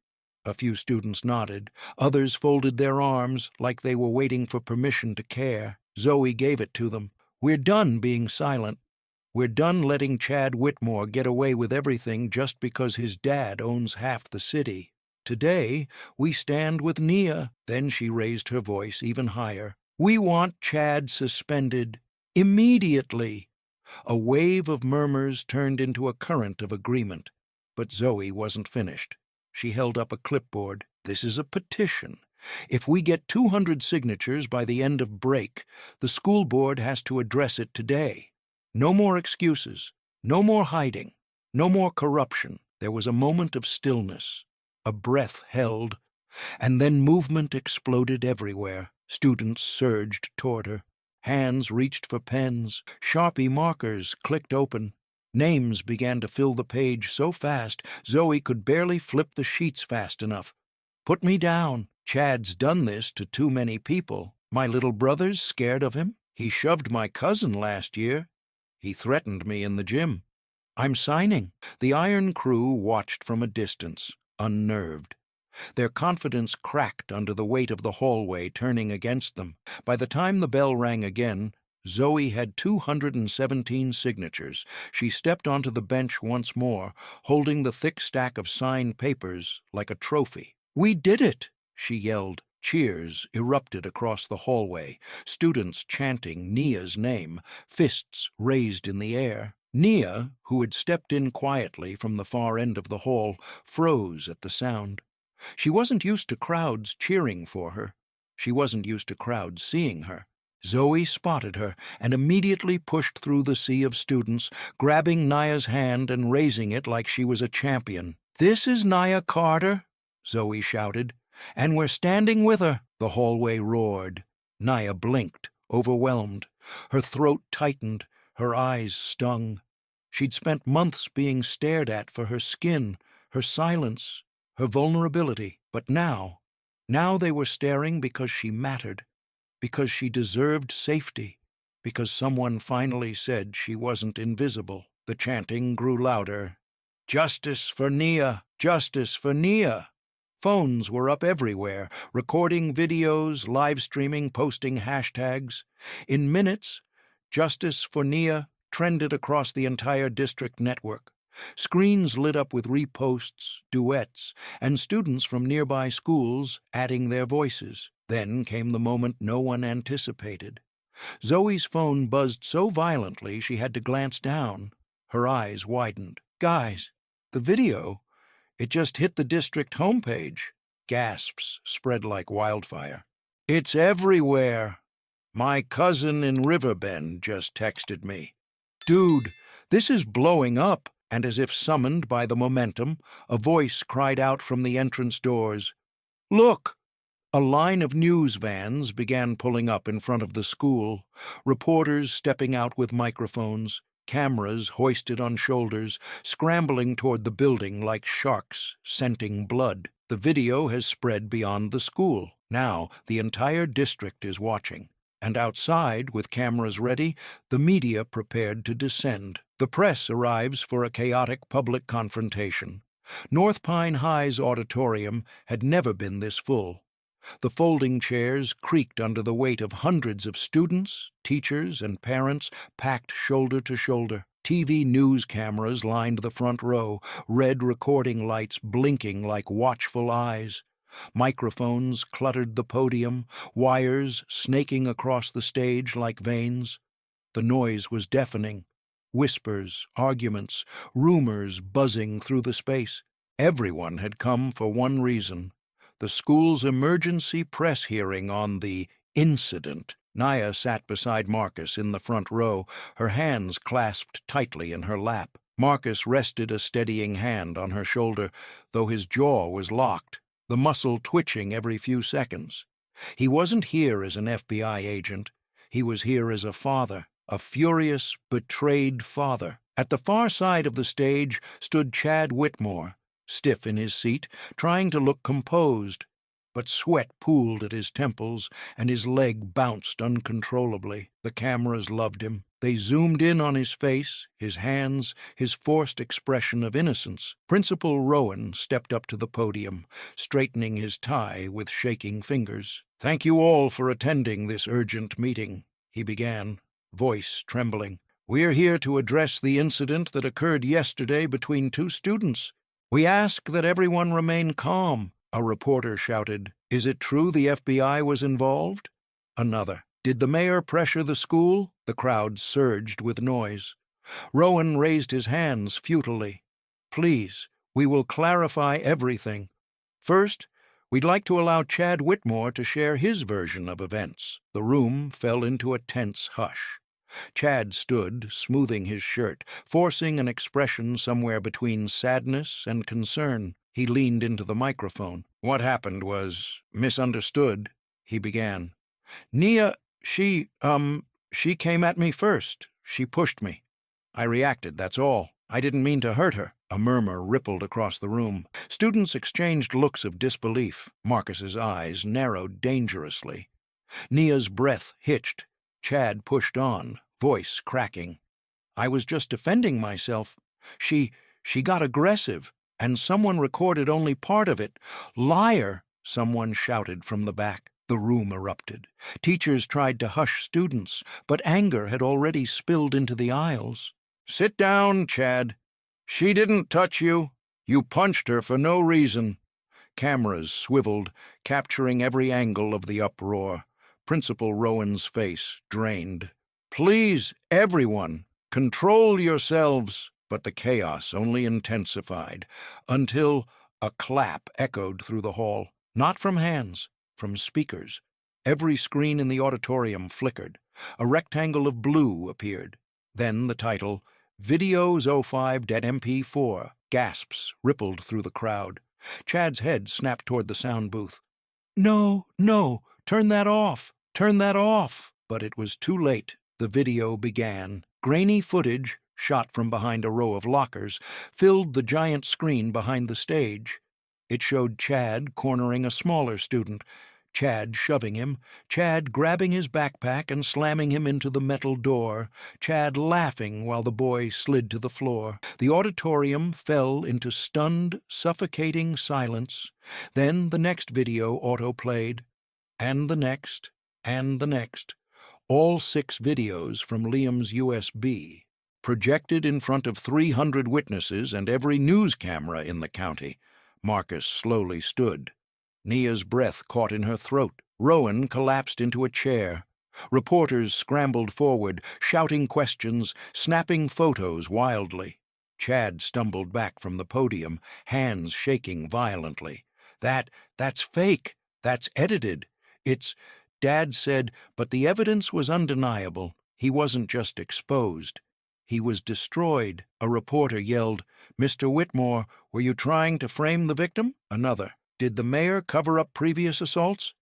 [SPEAKER 1] A few students nodded. Others folded their arms like they were waiting for permission to care. Zoe gave it to them. "We're done being silent. We're done letting Chad Whitmore get away with everything just because his dad owns half the city. Today, we stand with Nia." Then she raised her voice even higher. "We want Chad suspended immediately." A wave of murmurs turned into a current of agreement. But Zoe wasn't finished. She held up a clipboard. "This is a petition. If we get 200 signatures by the end of break, the school board has to address it today. No more excuses, no more hiding, no more corruption." There was a moment of stillness, a breath held, and then movement exploded everywhere. Students surged toward her. Hands reached for pens. Sharpie markers clicked open. Names began to fill the page so fast, Zoe could barely flip the sheets fast enough. "Put me down. Chad's done this to too many people. My little brother's scared of him. He shoved my cousin last year. He threatened me in the gym. I'm signing." The Iron Crew watched from a distance, unnerved. Their confidence cracked under the weight of the hallway turning against them. By the time the bell rang again, Zoe had 217 signatures. She stepped onto the bench once more, holding the thick stack of signed papers like a trophy. "We did it!" she yelled. Cheers erupted across the hallway, students chanting Nia's name, fists raised in the air. Nia, who had stepped in quietly from the far end of the hall, froze at the sound. She wasn't used to crowds cheering for her. She wasn't used to crowds seeing her. Zoe spotted her and immediately pushed through the sea of students, grabbing Nia's hand and raising it like she was a champion. "This is Nia Carter," Zoe shouted, "and we're standing with her." The hallway roared. Nia blinked, overwhelmed. Her throat tightened, her eyes stung. She'd spent months being stared at for her skin, her silence, her vulnerability. But now they were staring because she mattered, because she deserved safety, because someone finally said she wasn't invisible. The chanting grew louder. "Justice for Nia! Justice for Nia!" Phones were up everywhere, recording videos, live streaming, posting hashtags. In minutes, "Justice for Nia" trended across the entire district network. Screens lit up with reposts, duets, and students from nearby schools adding their voices. Then came the moment no one anticipated. Zoe's phone buzzed so violently she had to glance down. Her eyes widened. "Guys, the video, it just hit the district homepage." Gasps spread like wildfire. "It's everywhere. My cousin in Riverbend just texted me." "Dude, this is blowing up." And as if summoned by the momentum, a voice cried out from the entrance doors, "Look!" A line of news vans began pulling up in front of the school, reporters stepping out with microphones, cameras hoisted on shoulders, scrambling toward the building like sharks scenting blood. The video has spread beyond the school. Now the entire district is watching. And outside, with cameras ready, the media prepared to descend. The press arrives for a chaotic public confrontation. North Pine High's auditorium had never been this full. The folding chairs creaked under the weight of hundreds of students, teachers, and parents packed shoulder to shoulder. TV news cameras lined the front row, red recording lights blinking like watchful eyes. Microphones cluttered the podium, wires snaking across the stage like veins. The noise was deafening. Whispers, arguments, rumors buzzing through the space. Everyone had come for one reason: the school's emergency press hearing on the incident. Naya sat beside Marcus in the front row, her hands clasped tightly in her lap. Marcus rested a steadying hand on her shoulder, though his jaw was locked, the muscle twitching every few seconds. He wasn't here as an FBI agent. He was here as a father, a furious, betrayed father. At the far side of the stage stood Chad Whitmore, stiff in his seat, trying to look composed. But sweat pooled at his temples, and his leg bounced uncontrollably. The cameras loved him. They zoomed in on his face, his hands, his forced expression of innocence. Principal Rowan stepped up to the podium, straightening his tie with shaking fingers. "Thank you all for attending this urgent meeting," he began, voice trembling. "We're here to address the incident that occurred yesterday between two students. We ask that everyone remain calm." A reporter shouted, "Is it true the FBI was involved?" Another, "Did the mayor pressure the school?" The crowd surged with noise. Rowan raised his hands futilely. "Please, we will clarify everything. First, we'd like to allow Chad Whitmore to share his version of events." The room fell into a tense hush. Chad stood, smoothing his shirt, forcing an expression somewhere between sadness and concern. He leaned into the microphone. "What happened was misunderstood," he began. "Nia, she came at me first. She pushed me. I reacted, that's all. I didn't mean to hurt her." A murmur rippled across the room. Students exchanged looks of disbelief. Marcus's eyes narrowed dangerously. Nia's breath hitched. Chad pushed on, voice cracking. "I was just defending myself. She got aggressive, and someone recorded only part of it." "Liar!" someone shouted from the back. The room erupted. Teachers tried to hush students, but anger had already spilled into the aisles. "Sit down, Chad. She didn't touch you. You punched her for no reason." Cameras swiveled, capturing every angle of the uproar. Principal Rowan's face drained. "Please, everyone, control yourselves." But the chaos only intensified, until a clap echoed through the hall, not from hands, from speakers. Every screen in the auditorium flickered. A rectangle of blue appeared. Then the title, "Videos 05.mp4. Gasps rippled through the crowd. Chad's head snapped toward the sound booth. "No, no, turn that off, turn that off." But it was too late. The video began. Grainy footage, shot from behind a row of lockers, filled the giant screen behind the stage. It showed Chad cornering a smaller student, Chad shoving him, Chad grabbing his backpack and slamming him into the metal door, Chad laughing while the boy slid to the floor. The auditorium fell into stunned, suffocating silence. Then the next video auto-played, and the next, and the next. All 6 videos from Liam's USB. projected in front of 300 witnesses and every news camera in the county. Marcus slowly stood. Nia's breath caught in her throat. Rowan collapsed into a chair. Reporters scrambled forward, shouting questions, snapping photos wildly. Chad stumbled back from the podium, hands shaking violently. That's fake. That's edited. Dad said, but the evidence was undeniable. He wasn't just exposed. He was destroyed. A reporter yelled, "Mr. Whitmore, were you trying to frame the victim?" Another, "Did the mayor cover up previous assaults?"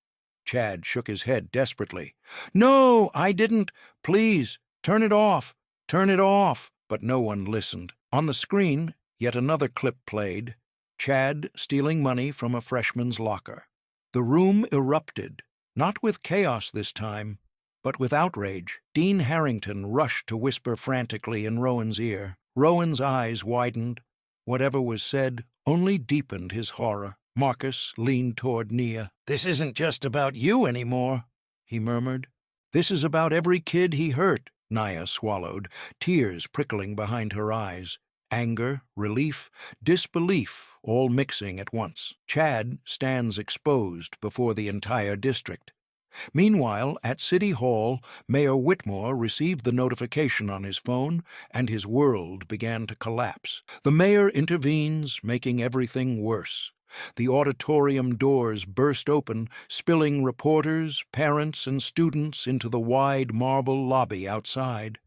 [SPEAKER 1] Chad shook his head desperately. "No, I didn't. Please, turn it off. Turn it off." But no one listened. On the screen, yet another clip played. Chad stealing money from a freshman's locker. The room erupted, not with chaos this time, but with outrage. Dean Harrington rushed to whisper frantically in Rowan's ear. Rowan's eyes widened. Whatever was said only deepened his horror. Marcus leaned toward Nia. "This isn't just about you anymore," he murmured. "This is about every kid he hurt." Nia swallowed, tears prickling behind her eyes. Anger, relief, disbelief, all mixing at once. Chad stands exposed before the entire district. Meanwhile, at City Hall, Mayor Whitmore received the notification on his phone, and his world began to collapse. The mayor intervenes, making everything worse. The auditorium doors burst open, spilling reporters, parents, and students into the wide marble lobby outside.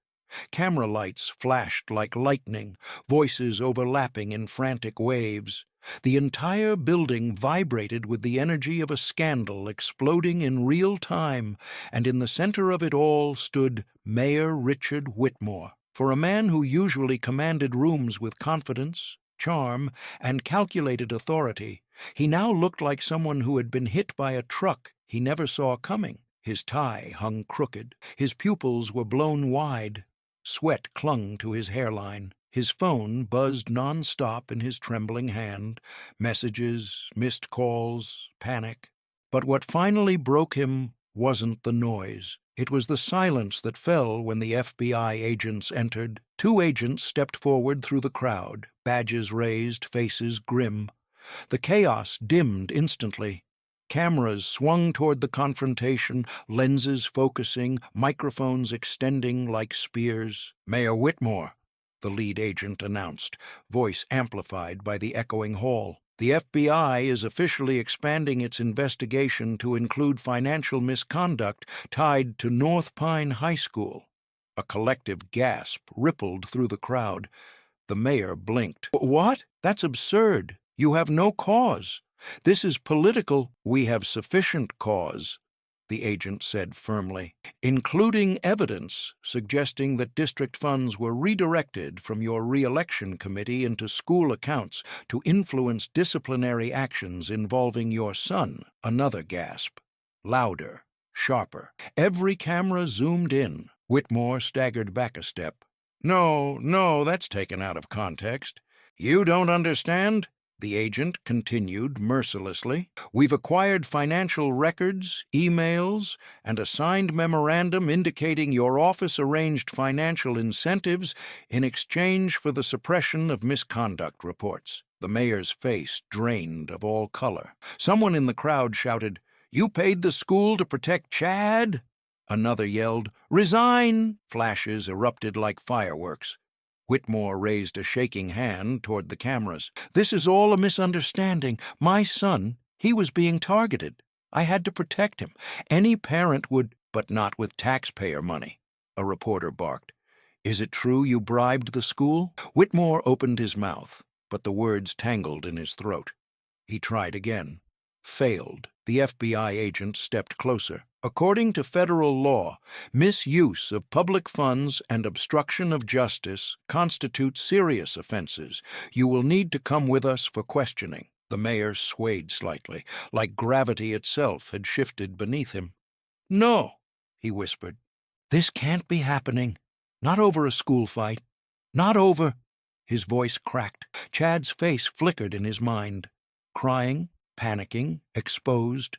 [SPEAKER 1] Camera lights flashed like lightning, voices overlapping in frantic waves. The entire building vibrated with the energy of a scandal exploding in real time, and in the center of it all stood Mayor Richard Whitmore. For a man who usually commanded rooms with confidence, charm, and calculated authority, he now looked like someone who had been hit by a truck he never saw coming. His tie hung crooked, his pupils were blown wide, sweat clung to his hairline. His phone buzzed non-stop in his trembling hand, messages, missed calls, panic. But what finally broke him wasn't the noise. It was the silence that fell when the FBI agents entered. 2 agents stepped forward through the crowd, badges raised, faces grim. The chaos dimmed instantly. Cameras swung toward the confrontation, lenses focusing, microphones extending like spears. "Mayor Whitmore," the lead agent announced, voice amplified by the echoing hall. "The FBI is officially expanding its investigation to include financial misconduct tied to North Pine High School." A collective gasp rippled through the crowd. The mayor blinked. "What? That's absurd. You have no cause. This is political." "We have sufficient cause," the agent said firmly, "including evidence suggesting that district funds were redirected from your re-election committee into school accounts to influence disciplinary actions involving your son." Another gasp. Louder, sharper. Every camera zoomed in. Whitmore staggered back a step. No, that's taken out of context. "You don't understand?" The agent continued mercilessly. "We've acquired financial records, emails, and a signed memorandum indicating your office arranged financial incentives in exchange for the suppression of misconduct reports." The mayor's face drained of all color. Someone in the crowd shouted, "You paid the school to protect Chad?" Another yelled, "Resign!" Flashes erupted like fireworks. Whitmore raised a shaking hand toward the cameras. "This is all a misunderstanding. My son, he was being targeted. I had to protect him. Any parent would—" "But not with taxpayer money," a reporter barked. "Is it true you bribed the school?" Whitmore opened his mouth, but the words tangled in his throat. He tried again. Failed. The FBI agent stepped closer. "According to federal law, misuse of public funds and obstruction of justice constitute serious offenses. You will need to come with us for questioning." The mayor swayed slightly, like gravity itself had shifted beneath him. "No," he whispered. "This can't be happening. Not over a school fight. Not over—" His voice cracked. Chad's face flickered in his mind. Crying, panicking, exposed.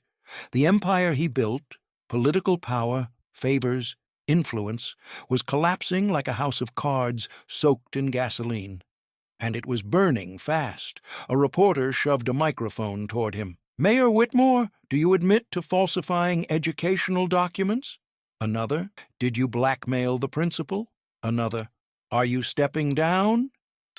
[SPEAKER 1] The empire he built, political power, favors, influence, was collapsing like a house of cards soaked in gasoline. And it was burning fast. A reporter shoved a microphone toward him. "Mayor Whitmore, do you admit to falsifying educational documents?" Another, "Did you blackmail the principal?" Another, "Are you stepping down?"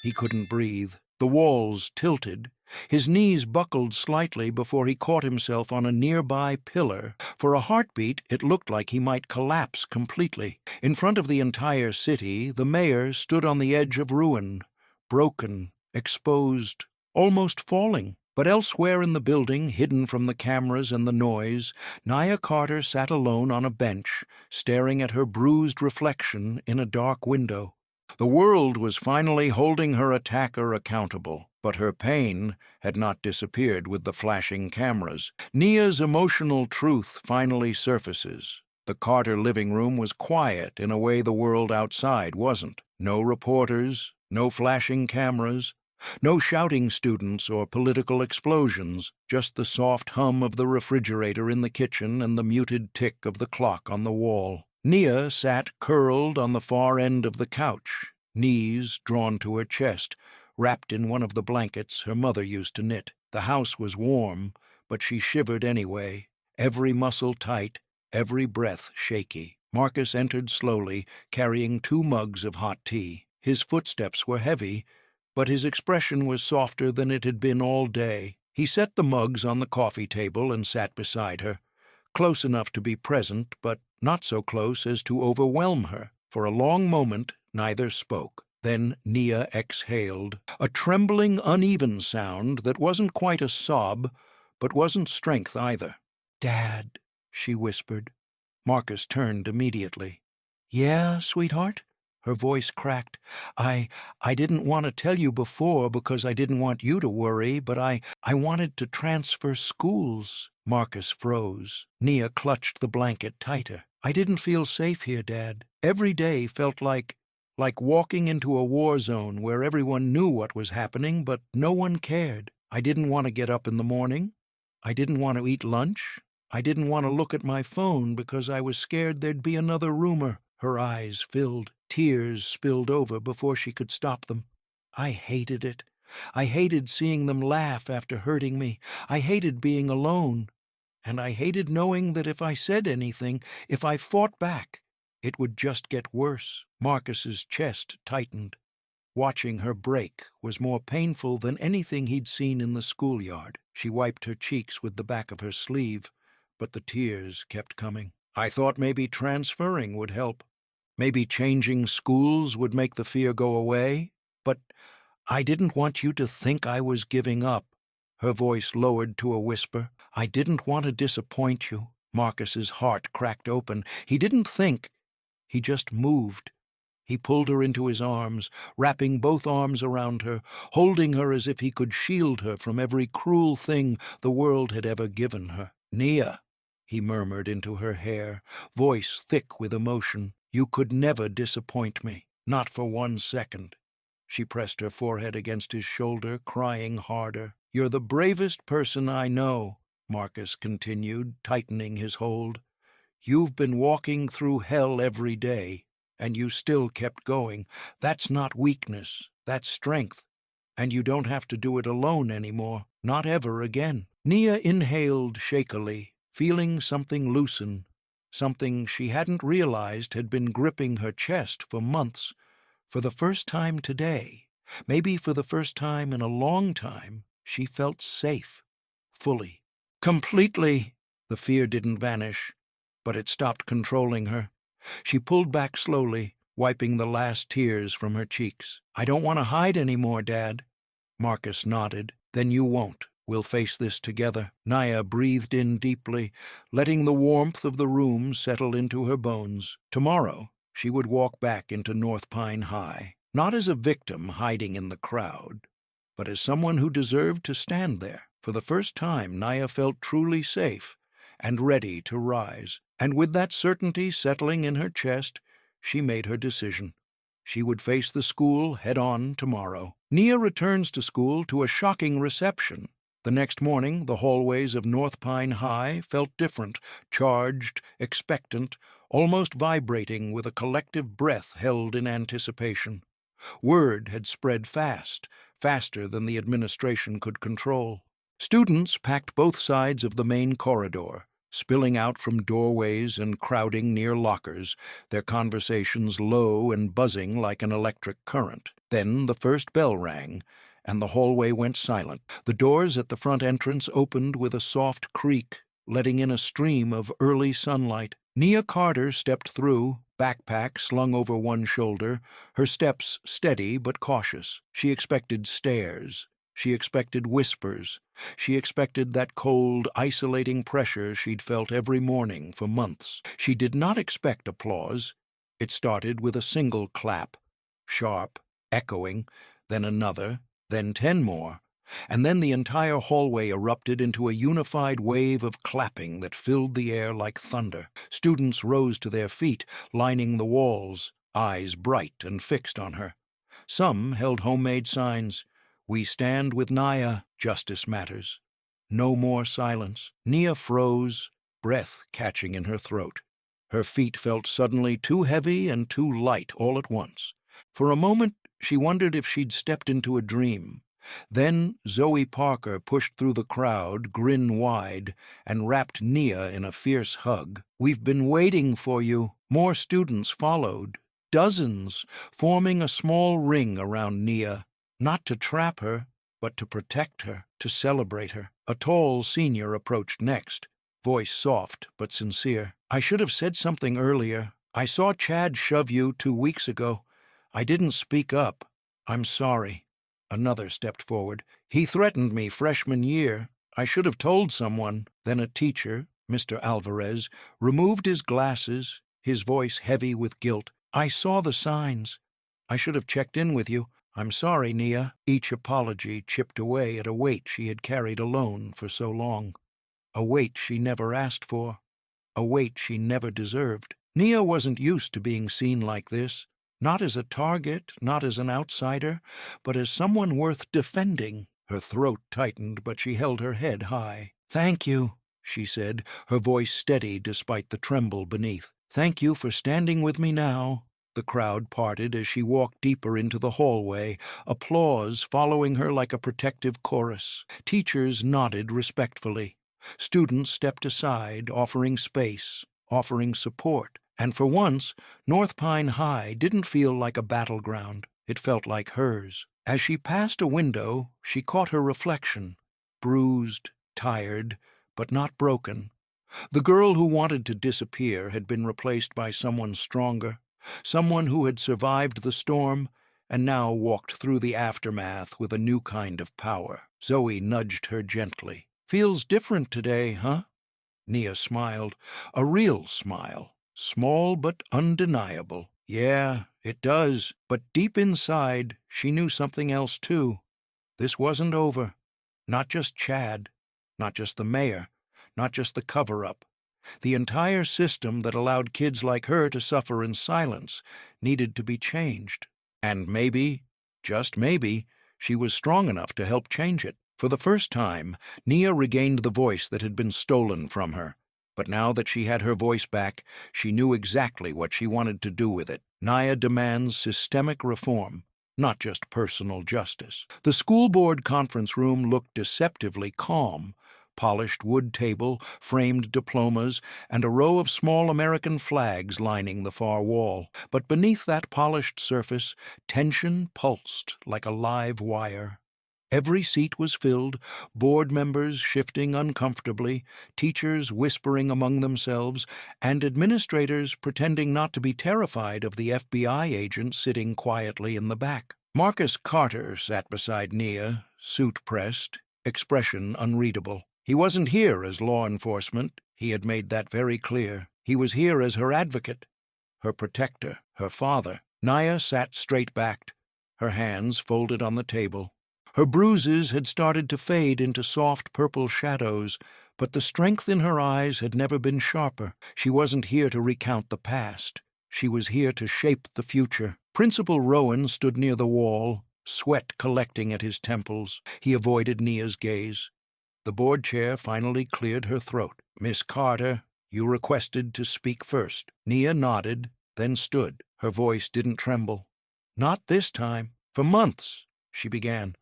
[SPEAKER 1] He couldn't breathe. The walls tilted. His knees buckled slightly before he caught himself on a nearby pillar. For a heartbeat, it looked like he might collapse completely. In front of the entire city, the mayor stood on the edge of ruin, broken, exposed, almost falling. But elsewhere in the building, hidden from the cameras and the noise, Nia Carter sat alone on a bench, staring at her bruised reflection in a dark window. The world was finally holding her attacker accountable, but her pain had not disappeared with the flashing cameras. Nia's emotional truth finally surfaces. The Carter living room was quiet in a way the world outside wasn't. No reporters, no flashing cameras, no shouting students or political explosions, just the soft hum of the refrigerator in the kitchen and the muted tick of the clock on the wall. Nia sat curled on the far end of the couch, knees drawn to her chest, wrapped in one of the blankets her mother used to knit. The house was warm, but she shivered anyway, every muscle tight, every breath shaky. Marcus entered slowly, carrying 2 mugs of hot tea. His footsteps were heavy, but his expression was softer than it had been all day. He set the mugs on the coffee table and sat beside her, close enough to be present, but not so close as to overwhelm her. For a long moment, neither spoke. Then Nia exhaled, a trembling, uneven sound that wasn't quite a sob, but wasn't strength either. "Dad," she whispered. Marcus turned immediately. "Yeah, sweetheart?" Her voice cracked. I didn't want to tell you before because I didn't want you to worry, but I wanted to transfer schools." Marcus froze. Nia clutched the blanket tighter. "I didn't feel safe here, Dad. Every day felt like walking into a war zone where everyone knew what was happening, but no one cared. I didn't want to get up in the morning. I didn't want to eat lunch. I didn't want to look at my phone because I was scared there'd be another rumor." Her eyes filled. Tears spilled over before she could stop them. "I hated it. I hated seeing them laugh after hurting me. I hated being alone. And I hated knowing that if I said anything, if I fought back, it would just get worse." Marcus's chest tightened. Watching her break was more painful than anything he'd seen in the schoolyard. She wiped her cheeks with the back of her sleeve, but the tears kept coming. "I thought maybe transferring would help. Maybe changing schools would make the fear go away. But I didn't want you to think I was giving up." Her voice lowered to a whisper. "I didn't want to disappoint you." Marcus's heart cracked open. He didn't think. He just moved. He pulled her into his arms, wrapping both arms around her, holding her as if he could shield her from every cruel thing the world had ever given her. "Nia," he murmured into her hair, voice thick with emotion, "you could never disappoint me, not for 1 second." She pressed her forehead against his shoulder, crying harder. "You're the bravest person I know," Marcus continued, tightening his hold. "You've been walking through hell every day, and you still kept going. That's not weakness, that's strength. And you don't have to do it alone anymore, not ever again." Nia inhaled shakily, feeling something loosen, something she hadn't realized had been gripping her chest for months. For the first time today, maybe for the first time in a long time, she felt safe, fully, completely. The fear didn't vanish, but it stopped controlling her. She pulled back slowly, wiping the last tears from her cheeks. "I don't want to hide anymore, Dad." Marcus nodded. "Then you won't. We'll face this together." Nia breathed in deeply, letting the warmth of the room settle into her bones. Tomorrow, she would walk back into North Pine High, not as a victim hiding in the crowd, but as someone who deserved to stand there. For the first time, Nia felt truly safe and ready to rise. And with that certainty settling in her chest, she made her decision. She would face the school head-on tomorrow. Nia returns to school to a shocking reception. The next morning, the hallways of North Pine High felt different, charged, expectant, almost vibrating with a collective breath held in anticipation. Word had spread fast, faster than the administration could control. Students packed both sides of the main corridor, spilling out from doorways and crowding near lockers, their conversations low and buzzing like an electric current. Then the first bell rang, and the hallway went silent. The doors at the front entrance opened with a soft creak, letting in a stream of early sunlight. Nia Carter stepped through, backpack slung over one shoulder, her steps steady but cautious. She expected stares. She expected whispers. She expected that cold, isolating pressure she'd felt every morning for months. She did not expect applause. It started with a single clap, sharp, echoing, then another, then 10 more, and then the entire hallway erupted into a unified wave of clapping that filled the air like thunder. Students rose to their feet, lining the walls, eyes bright and fixed on her. Some held homemade signs. "We stand with Nia, justice matters." No more silence. Nia froze, breath catching in her throat. Her feet felt suddenly too heavy and too light all at once. For a moment, she wondered if she'd stepped into a dream. Then Zoe Parker pushed through the crowd, grin wide, and wrapped Nia in a fierce hug. "We've been waiting for you." More students followed, dozens, forming a small ring around Nia, not to trap her, but to protect her, to celebrate her. A tall senior approached next, voice soft but sincere. "I should have said something earlier. I saw Chad shove you 2 weeks ago. I didn't speak up. I'm sorry." Another stepped forward. "He threatened me freshman year. I should have told someone." Then a teacher, Mr. Alvarez, removed his glasses, his voice heavy with guilt. "I saw the signs. I should have checked in with you. I'm sorry, Nia." Each apology chipped away at a weight she had carried alone for so long. A weight she never asked for. A weight she never deserved. Nia wasn't used to being seen like this. Not as a target, not as an outsider, but as someone worth defending. Her throat tightened, but she held her head high. "Thank you," she said, her voice steady despite the tremble beneath. "Thank you for standing with me now." The crowd parted as she walked deeper into the hallway, applause following her like a protective chorus. Teachers nodded respectfully. Students stepped aside, offering space, offering support. And for once, North Pine High didn't feel like a battleground. It felt like hers. As she passed a window, she caught her reflection, bruised, tired, but not broken. The girl who wanted to disappear had been replaced by someone stronger, someone who had survived the storm and now walked through the aftermath with a new kind of power. Zoe nudged her gently. "Feels different today, huh?" Nia smiled, a real smile. Small but undeniable. "Yeah, it does." But deep inside, she knew something else too. This wasn't over. Not just Chad. Not just the mayor. Not just the cover-up. The entire system that allowed kids like her to suffer in silence needed to be changed. And maybe, just maybe, she was strong enough to help change it. For the first time, Nia regained the voice that had been stolen from her. But now that she had her voice back, she knew exactly what she wanted to do with it. Nia demands systemic reform, not just personal justice. The school board conference room looked deceptively calm. Polished wood table, framed diplomas, and a row of small American flags lining the far wall. But beneath that polished surface, tension pulsed like a live wire. Every seat was filled, board members shifting uncomfortably, teachers whispering among themselves, and administrators pretending not to be terrified of the FBI agent sitting quietly in the back. Marcus Carter sat beside Nia, suit pressed, expression unreadable. He wasn't here as law enforcement, he had made that very clear. He was here as her advocate, her protector, her father. Nia sat straight-backed, her hands folded on the table. Her bruises had started to fade into soft purple shadows, but the strength in her eyes had never been sharper. She wasn't here to recount the past. She was here to shape the future. Principal Rowan stood near the wall, sweat collecting at his temples. He avoided Nia's gaze. The board chair finally cleared her throat. "Miss Carter," You requested to speak first." Nia nodded, then stood. Her voice didn't tremble. "Not this time. For months," she began.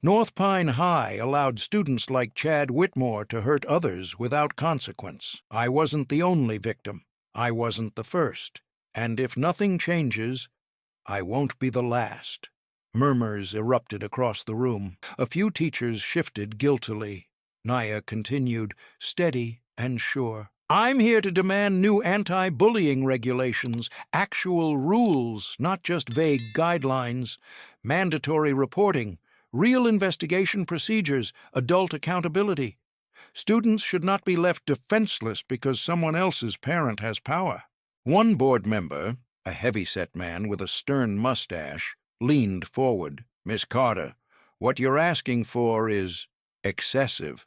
[SPEAKER 1] "North Pine High allowed students like Chad Whitmore to hurt others without consequence. I wasn't the only victim. I wasn't the first. And if nothing changes, I won't be the last." Murmurs erupted across the room. A few teachers shifted guiltily. Nia continued, steady and sure. "I'm here to demand new anti-bullying regulations, actual rules, not just vague guidelines, mandatory reporting, real investigation procedures, adult accountability. Students should not be left defenseless because someone else's parent has power." One board member, a heavy-set man with a stern mustache, leaned forward. "Miss Carter, what you're asking for is excessive.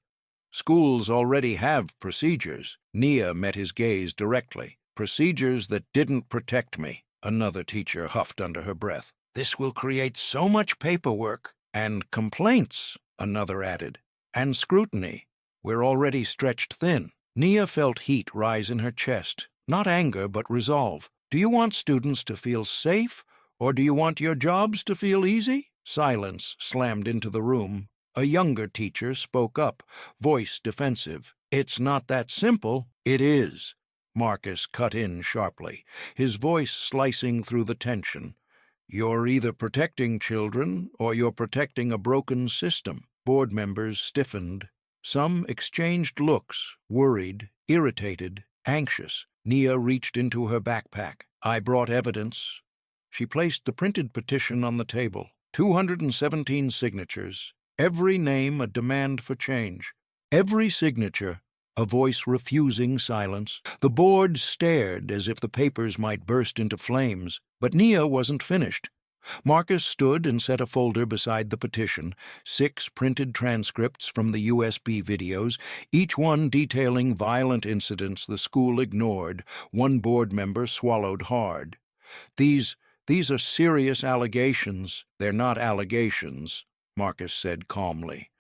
[SPEAKER 1] Schools already have procedures." Nia met his gaze directly. "Procedures that didn't protect me," another teacher huffed under her breath. "This will create so much paperwork." "And complaints," another added. "And scrutiny. We're already stretched thin." Nia felt heat rise in her chest. Not anger, but resolve. "Do you want students to feel safe, or do you want your jobs to feel easy?" Silence slammed into the room. A younger teacher spoke up, voice defensive. "It's not that simple." "It is," Marcus cut in sharply, his voice slicing through the tension. "You're either protecting children or you're protecting a broken system." Board members stiffened. Some exchanged looks, worried, irritated, anxious. Nia reached into her backpack. "I brought evidence." She placed the printed petition on the table. 217 signatures. Every name a demand for change. Every signature a voice refusing silence. The board stared as if the papers might burst into flames, but Nia wasn't finished. Marcus stood and set a folder beside the petition, 6 printed transcripts from the USB videos, each one detailing violent incidents the school ignored. One board member swallowed hard. These are serious allegations." "They're not allegations," Marcus said calmly.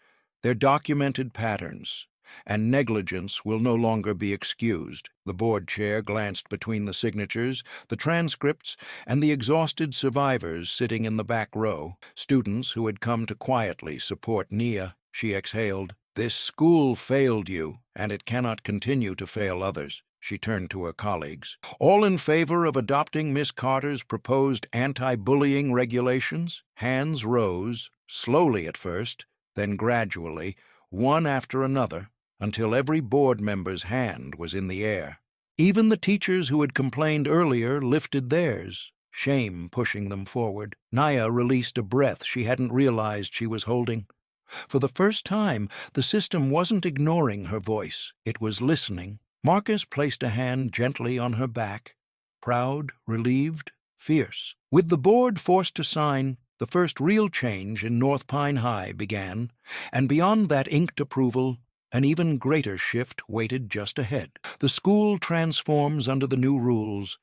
[SPEAKER 1] "They're documented patterns, and negligence will no longer be excused." The board chair glanced between the signatures, the transcripts, and the exhausted survivors sitting in the back row, students who had come to quietly support Nia. She exhaled. "This school failed you, and it cannot continue to fail others." She turned to her colleagues. "All in favor of adopting Miss Carter's proposed anti-bullying regulations?" Hands rose, slowly at first, then gradually, one after another, until every board member's hand was in the air. Even the teachers who had complained earlier lifted theirs, shame pushing them forward. Nia released a breath she hadn't realized she was holding. For the first time, the system wasn't ignoring her voice. It was listening. Marcus placed a hand gently on her back, proud, relieved, fierce. With the board forced to sign, the first real change in North Pine High began, and beyond that inked approval, an even greater shift waited just ahead. The school transforms under the new rules.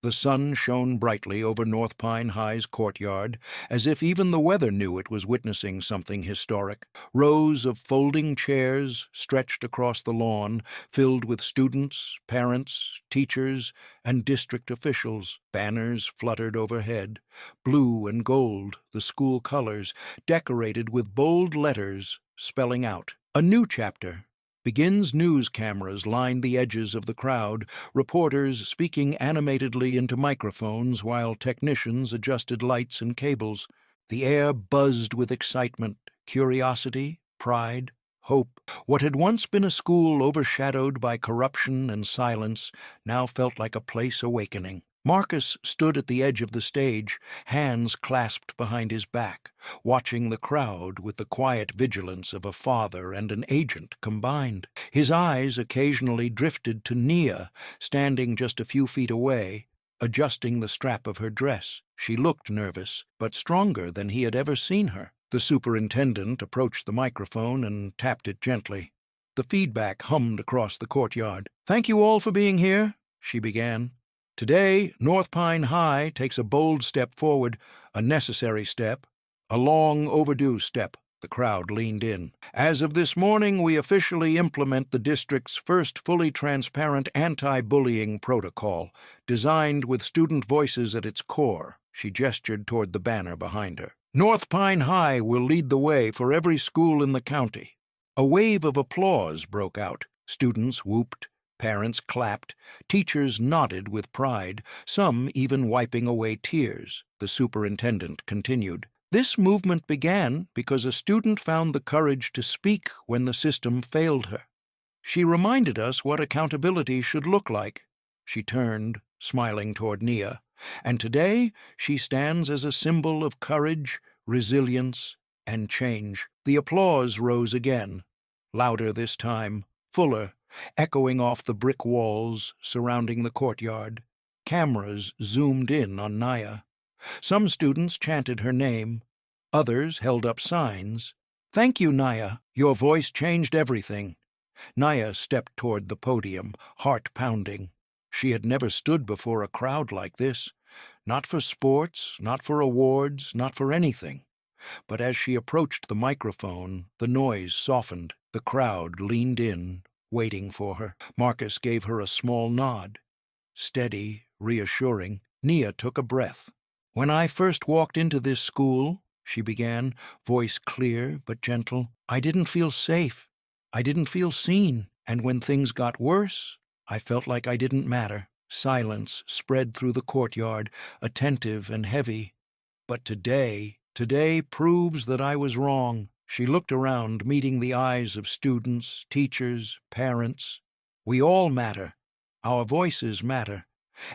[SPEAKER 1] The sun shone brightly over North Pine High's courtyard, as if even the weather knew it was witnessing something historic. Rows of folding chairs stretched across the lawn, filled with students, parents, teachers, and district officials. Banners fluttered overhead, blue and gold, the school colors, decorated with bold letters spelling out a new chapter. Begins. News cameras lined the edges of the crowd, reporters speaking animatedly into microphones while technicians adjusted lights and cables. The air buzzed with excitement, curiosity, pride, hope. What had once been a school overshadowed by corruption and silence now felt like a place awakening. Marcus stood at the edge of the stage, hands clasped behind his back, watching the crowd with the quiet vigilance of a father and an agent combined. His eyes occasionally drifted to Nia, standing just a few feet away, adjusting the strap of her dress. She looked nervous, but stronger than he had ever seen her. The superintendent approached the microphone and tapped it gently. The feedback hummed across the courtyard. "Thank you all for being here," she began. "Today, North Pine High takes a bold step forward, a necessary step, a long overdue step. The crowd leaned in. As of this morning, we officially implement the district's first fully transparent anti-bullying protocol, designed with student voices at its core. She gestured toward the banner behind her. North Pine High will lead the way for every school in the county. A wave of applause broke out. Students whooped, parents clapped, teachers nodded with pride, some even wiping away tears. The superintendent continued. This movement began because a student found the courage to speak when the system failed her. She reminded us what accountability should look like. She turned, smiling toward Nia, and today she stands as a symbol of courage, resilience, and change. The applause rose again, louder this time, fuller, echoing off the brick walls surrounding the courtyard. Cameras zoomed in on Nia. Some students chanted her name. Others held up signs. Thank you, Nia. Your voice changed everything. Nia stepped toward the podium, heart pounding. She had never stood before a crowd like this. Not for sports, not for awards, not for anything. But as she approached the microphone, the noise softened. The crowd leaned in, waiting for her. Marcus gave her a small nod. Steady, reassuring, Nia took a breath. When I first walked into this school, she began, voice clear but gentle, I didn't feel safe. I didn't feel seen. And when things got worse, I felt like I didn't matter. Silence spread through the courtyard, attentive and heavy. But today proves that I was wrong. She looked around, meeting the eyes of students, teachers, parents. We all matter. Our voices matter.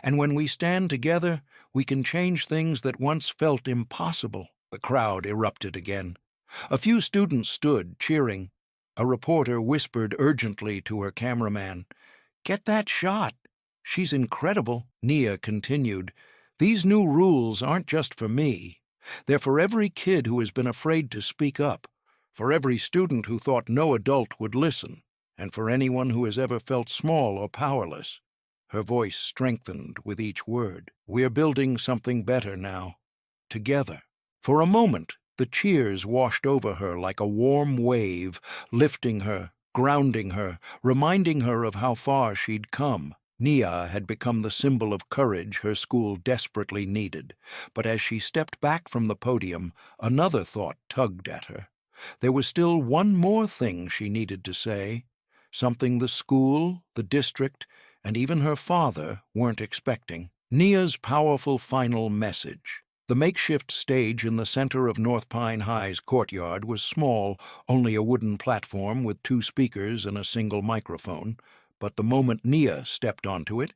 [SPEAKER 1] And when we stand together, we can change things that once felt impossible. The crowd erupted again. A few students stood, cheering. A reporter whispered urgently to her cameraman, "Get that shot. She's incredible." Nia continued, "These new rules aren't just for me. They're for every kid who has been afraid to speak up, for every student who thought no adult would listen, and for anyone who has ever felt small or powerless." Her voice strengthened with each word. We're building something better now. Together. For a moment, the cheers washed over her like a warm wave, lifting her, grounding her, reminding her of how far she'd come. Nia had become the symbol of courage her school desperately needed. But as she stepped back from the podium, another thought tugged at her. There was still one more thing she needed to say, something the school, the district, and even her father weren't expecting. Nia's powerful final message. The makeshift stage in the center of North Pine High's courtyard was small, only a wooden platform with 2 speakers and a single microphone. But the moment Nia stepped onto it,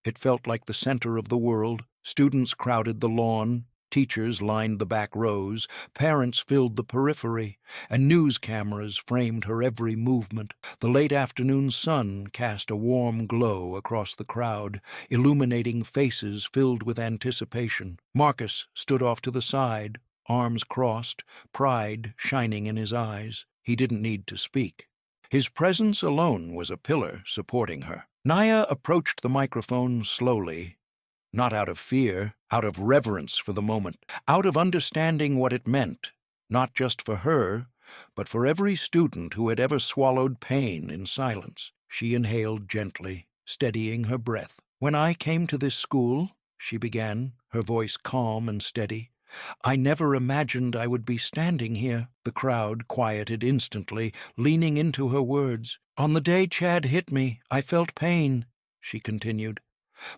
[SPEAKER 1] it felt like the center of the world. Students crowded the lawn, teachers lined the back rows, parents filled the periphery, and news cameras framed her every movement. The late afternoon sun cast a warm glow across the crowd, illuminating faces filled with anticipation. Marcus stood off to the side, arms crossed, pride shining in his eyes. He didn't need to speak. His presence alone was a pillar supporting her. Nia approached the microphone slowly, not out of fear, out of reverence for the moment, out of understanding what it meant, not just for her, but for every student who had ever swallowed pain in silence. She inhaled gently, steadying her breath. "When I came to this school," she began, her voice calm and steady, "I never imagined I would be standing here." The crowd quieted instantly, leaning into her words. "On the day Chad hit me, I felt pain," she continued.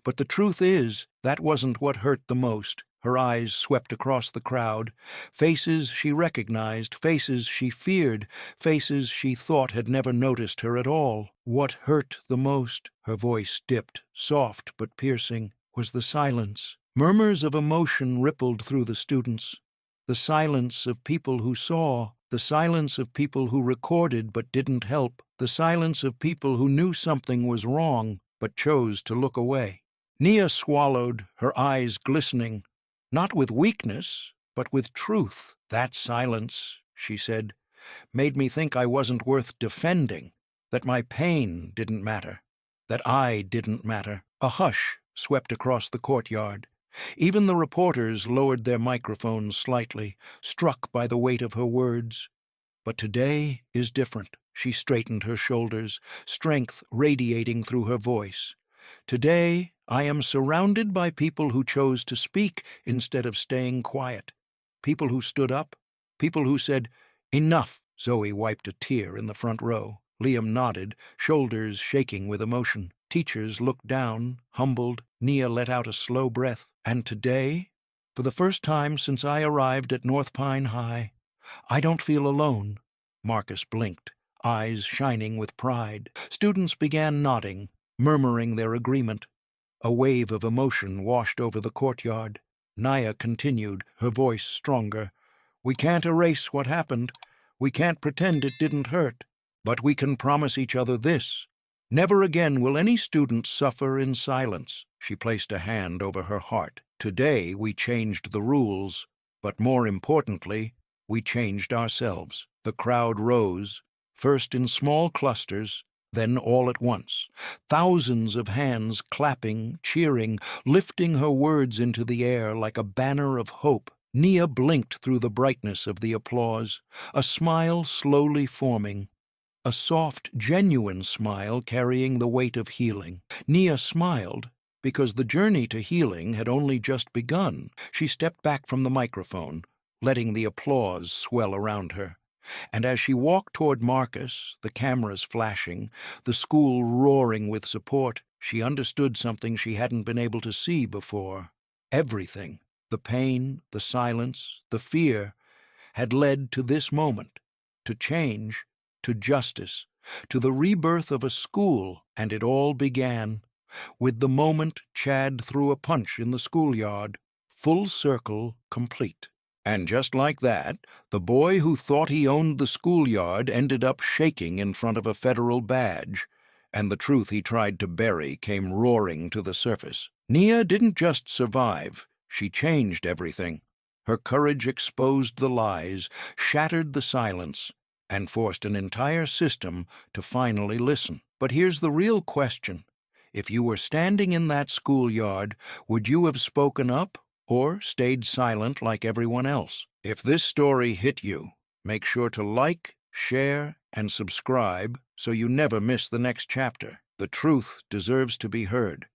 [SPEAKER 1] "But the truth is, that wasn't what hurt the most." Her eyes swept across the crowd. Faces she recognized, faces she feared, faces she thought had never noticed her at all. What hurt the most, her voice dipped, soft but piercing, was the silence. Murmurs of emotion rippled through the students. The silence of people who saw, the silence of people who recorded but didn't help, the silence of people who knew something was wrong but chose to look away. Nia swallowed, her eyes glistening, not with weakness, but with truth. "That silence," she said, "made me think I wasn't worth defending, that my pain didn't matter, that I didn't matter." A hush swept across the courtyard. Even the reporters lowered their microphones slightly, struck by the weight of her words. But today is different. She straightened her shoulders, strength radiating through her voice. Today, I am surrounded by people who chose to speak instead of staying quiet. People who stood up. People who said, "Enough." Zoe wiped a tear in the front row. Liam nodded, shoulders shaking with emotion. Teachers looked down, humbled. Nia let out a slow breath. And today, for the first time since I arrived at North Pine High, I don't feel alone. Marcus blinked, eyes shining with pride. Students began nodding, murmuring their agreement. A wave of emotion washed over the courtyard. Nia continued, her voice stronger. We can't erase what happened. We can't pretend it didn't hurt. But we can promise each other this. Never again will any student suffer in silence. She placed a hand over her heart. Today we changed the rules, but more importantly, we changed ourselves. The crowd rose, first in small clusters, then all at once. Thousands of hands clapping, cheering, lifting her words into the air like a banner of hope. Nia blinked through the brightness of the applause, a smile slowly forming. A soft, genuine smile carrying the weight of healing. Nia smiled because the journey to healing had only just begun. She stepped back from the microphone, letting the applause swell around her. And as she walked toward Marcus, the cameras flashing, the school roaring with support, she understood something she hadn't been able to see before. Everything, the pain, the silence, the fear, had led to this moment, to change, to justice, to the rebirth of a school, and it all began with the moment Chad threw a punch in the schoolyard, full circle complete. And just like that, the boy who thought he owned the schoolyard ended up shaking in front of a federal badge, and the truth he tried to bury came roaring to the surface. Nia didn't just survive, she changed everything. Her courage exposed the lies, shattered the silence, and forced an entire system to finally listen. But here's the real question. If you were standing in that schoolyard, would you have spoken up or stayed silent like everyone else? If this story hit you, make sure to like, share, and subscribe so you never miss the next chapter. The truth deserves to be heard.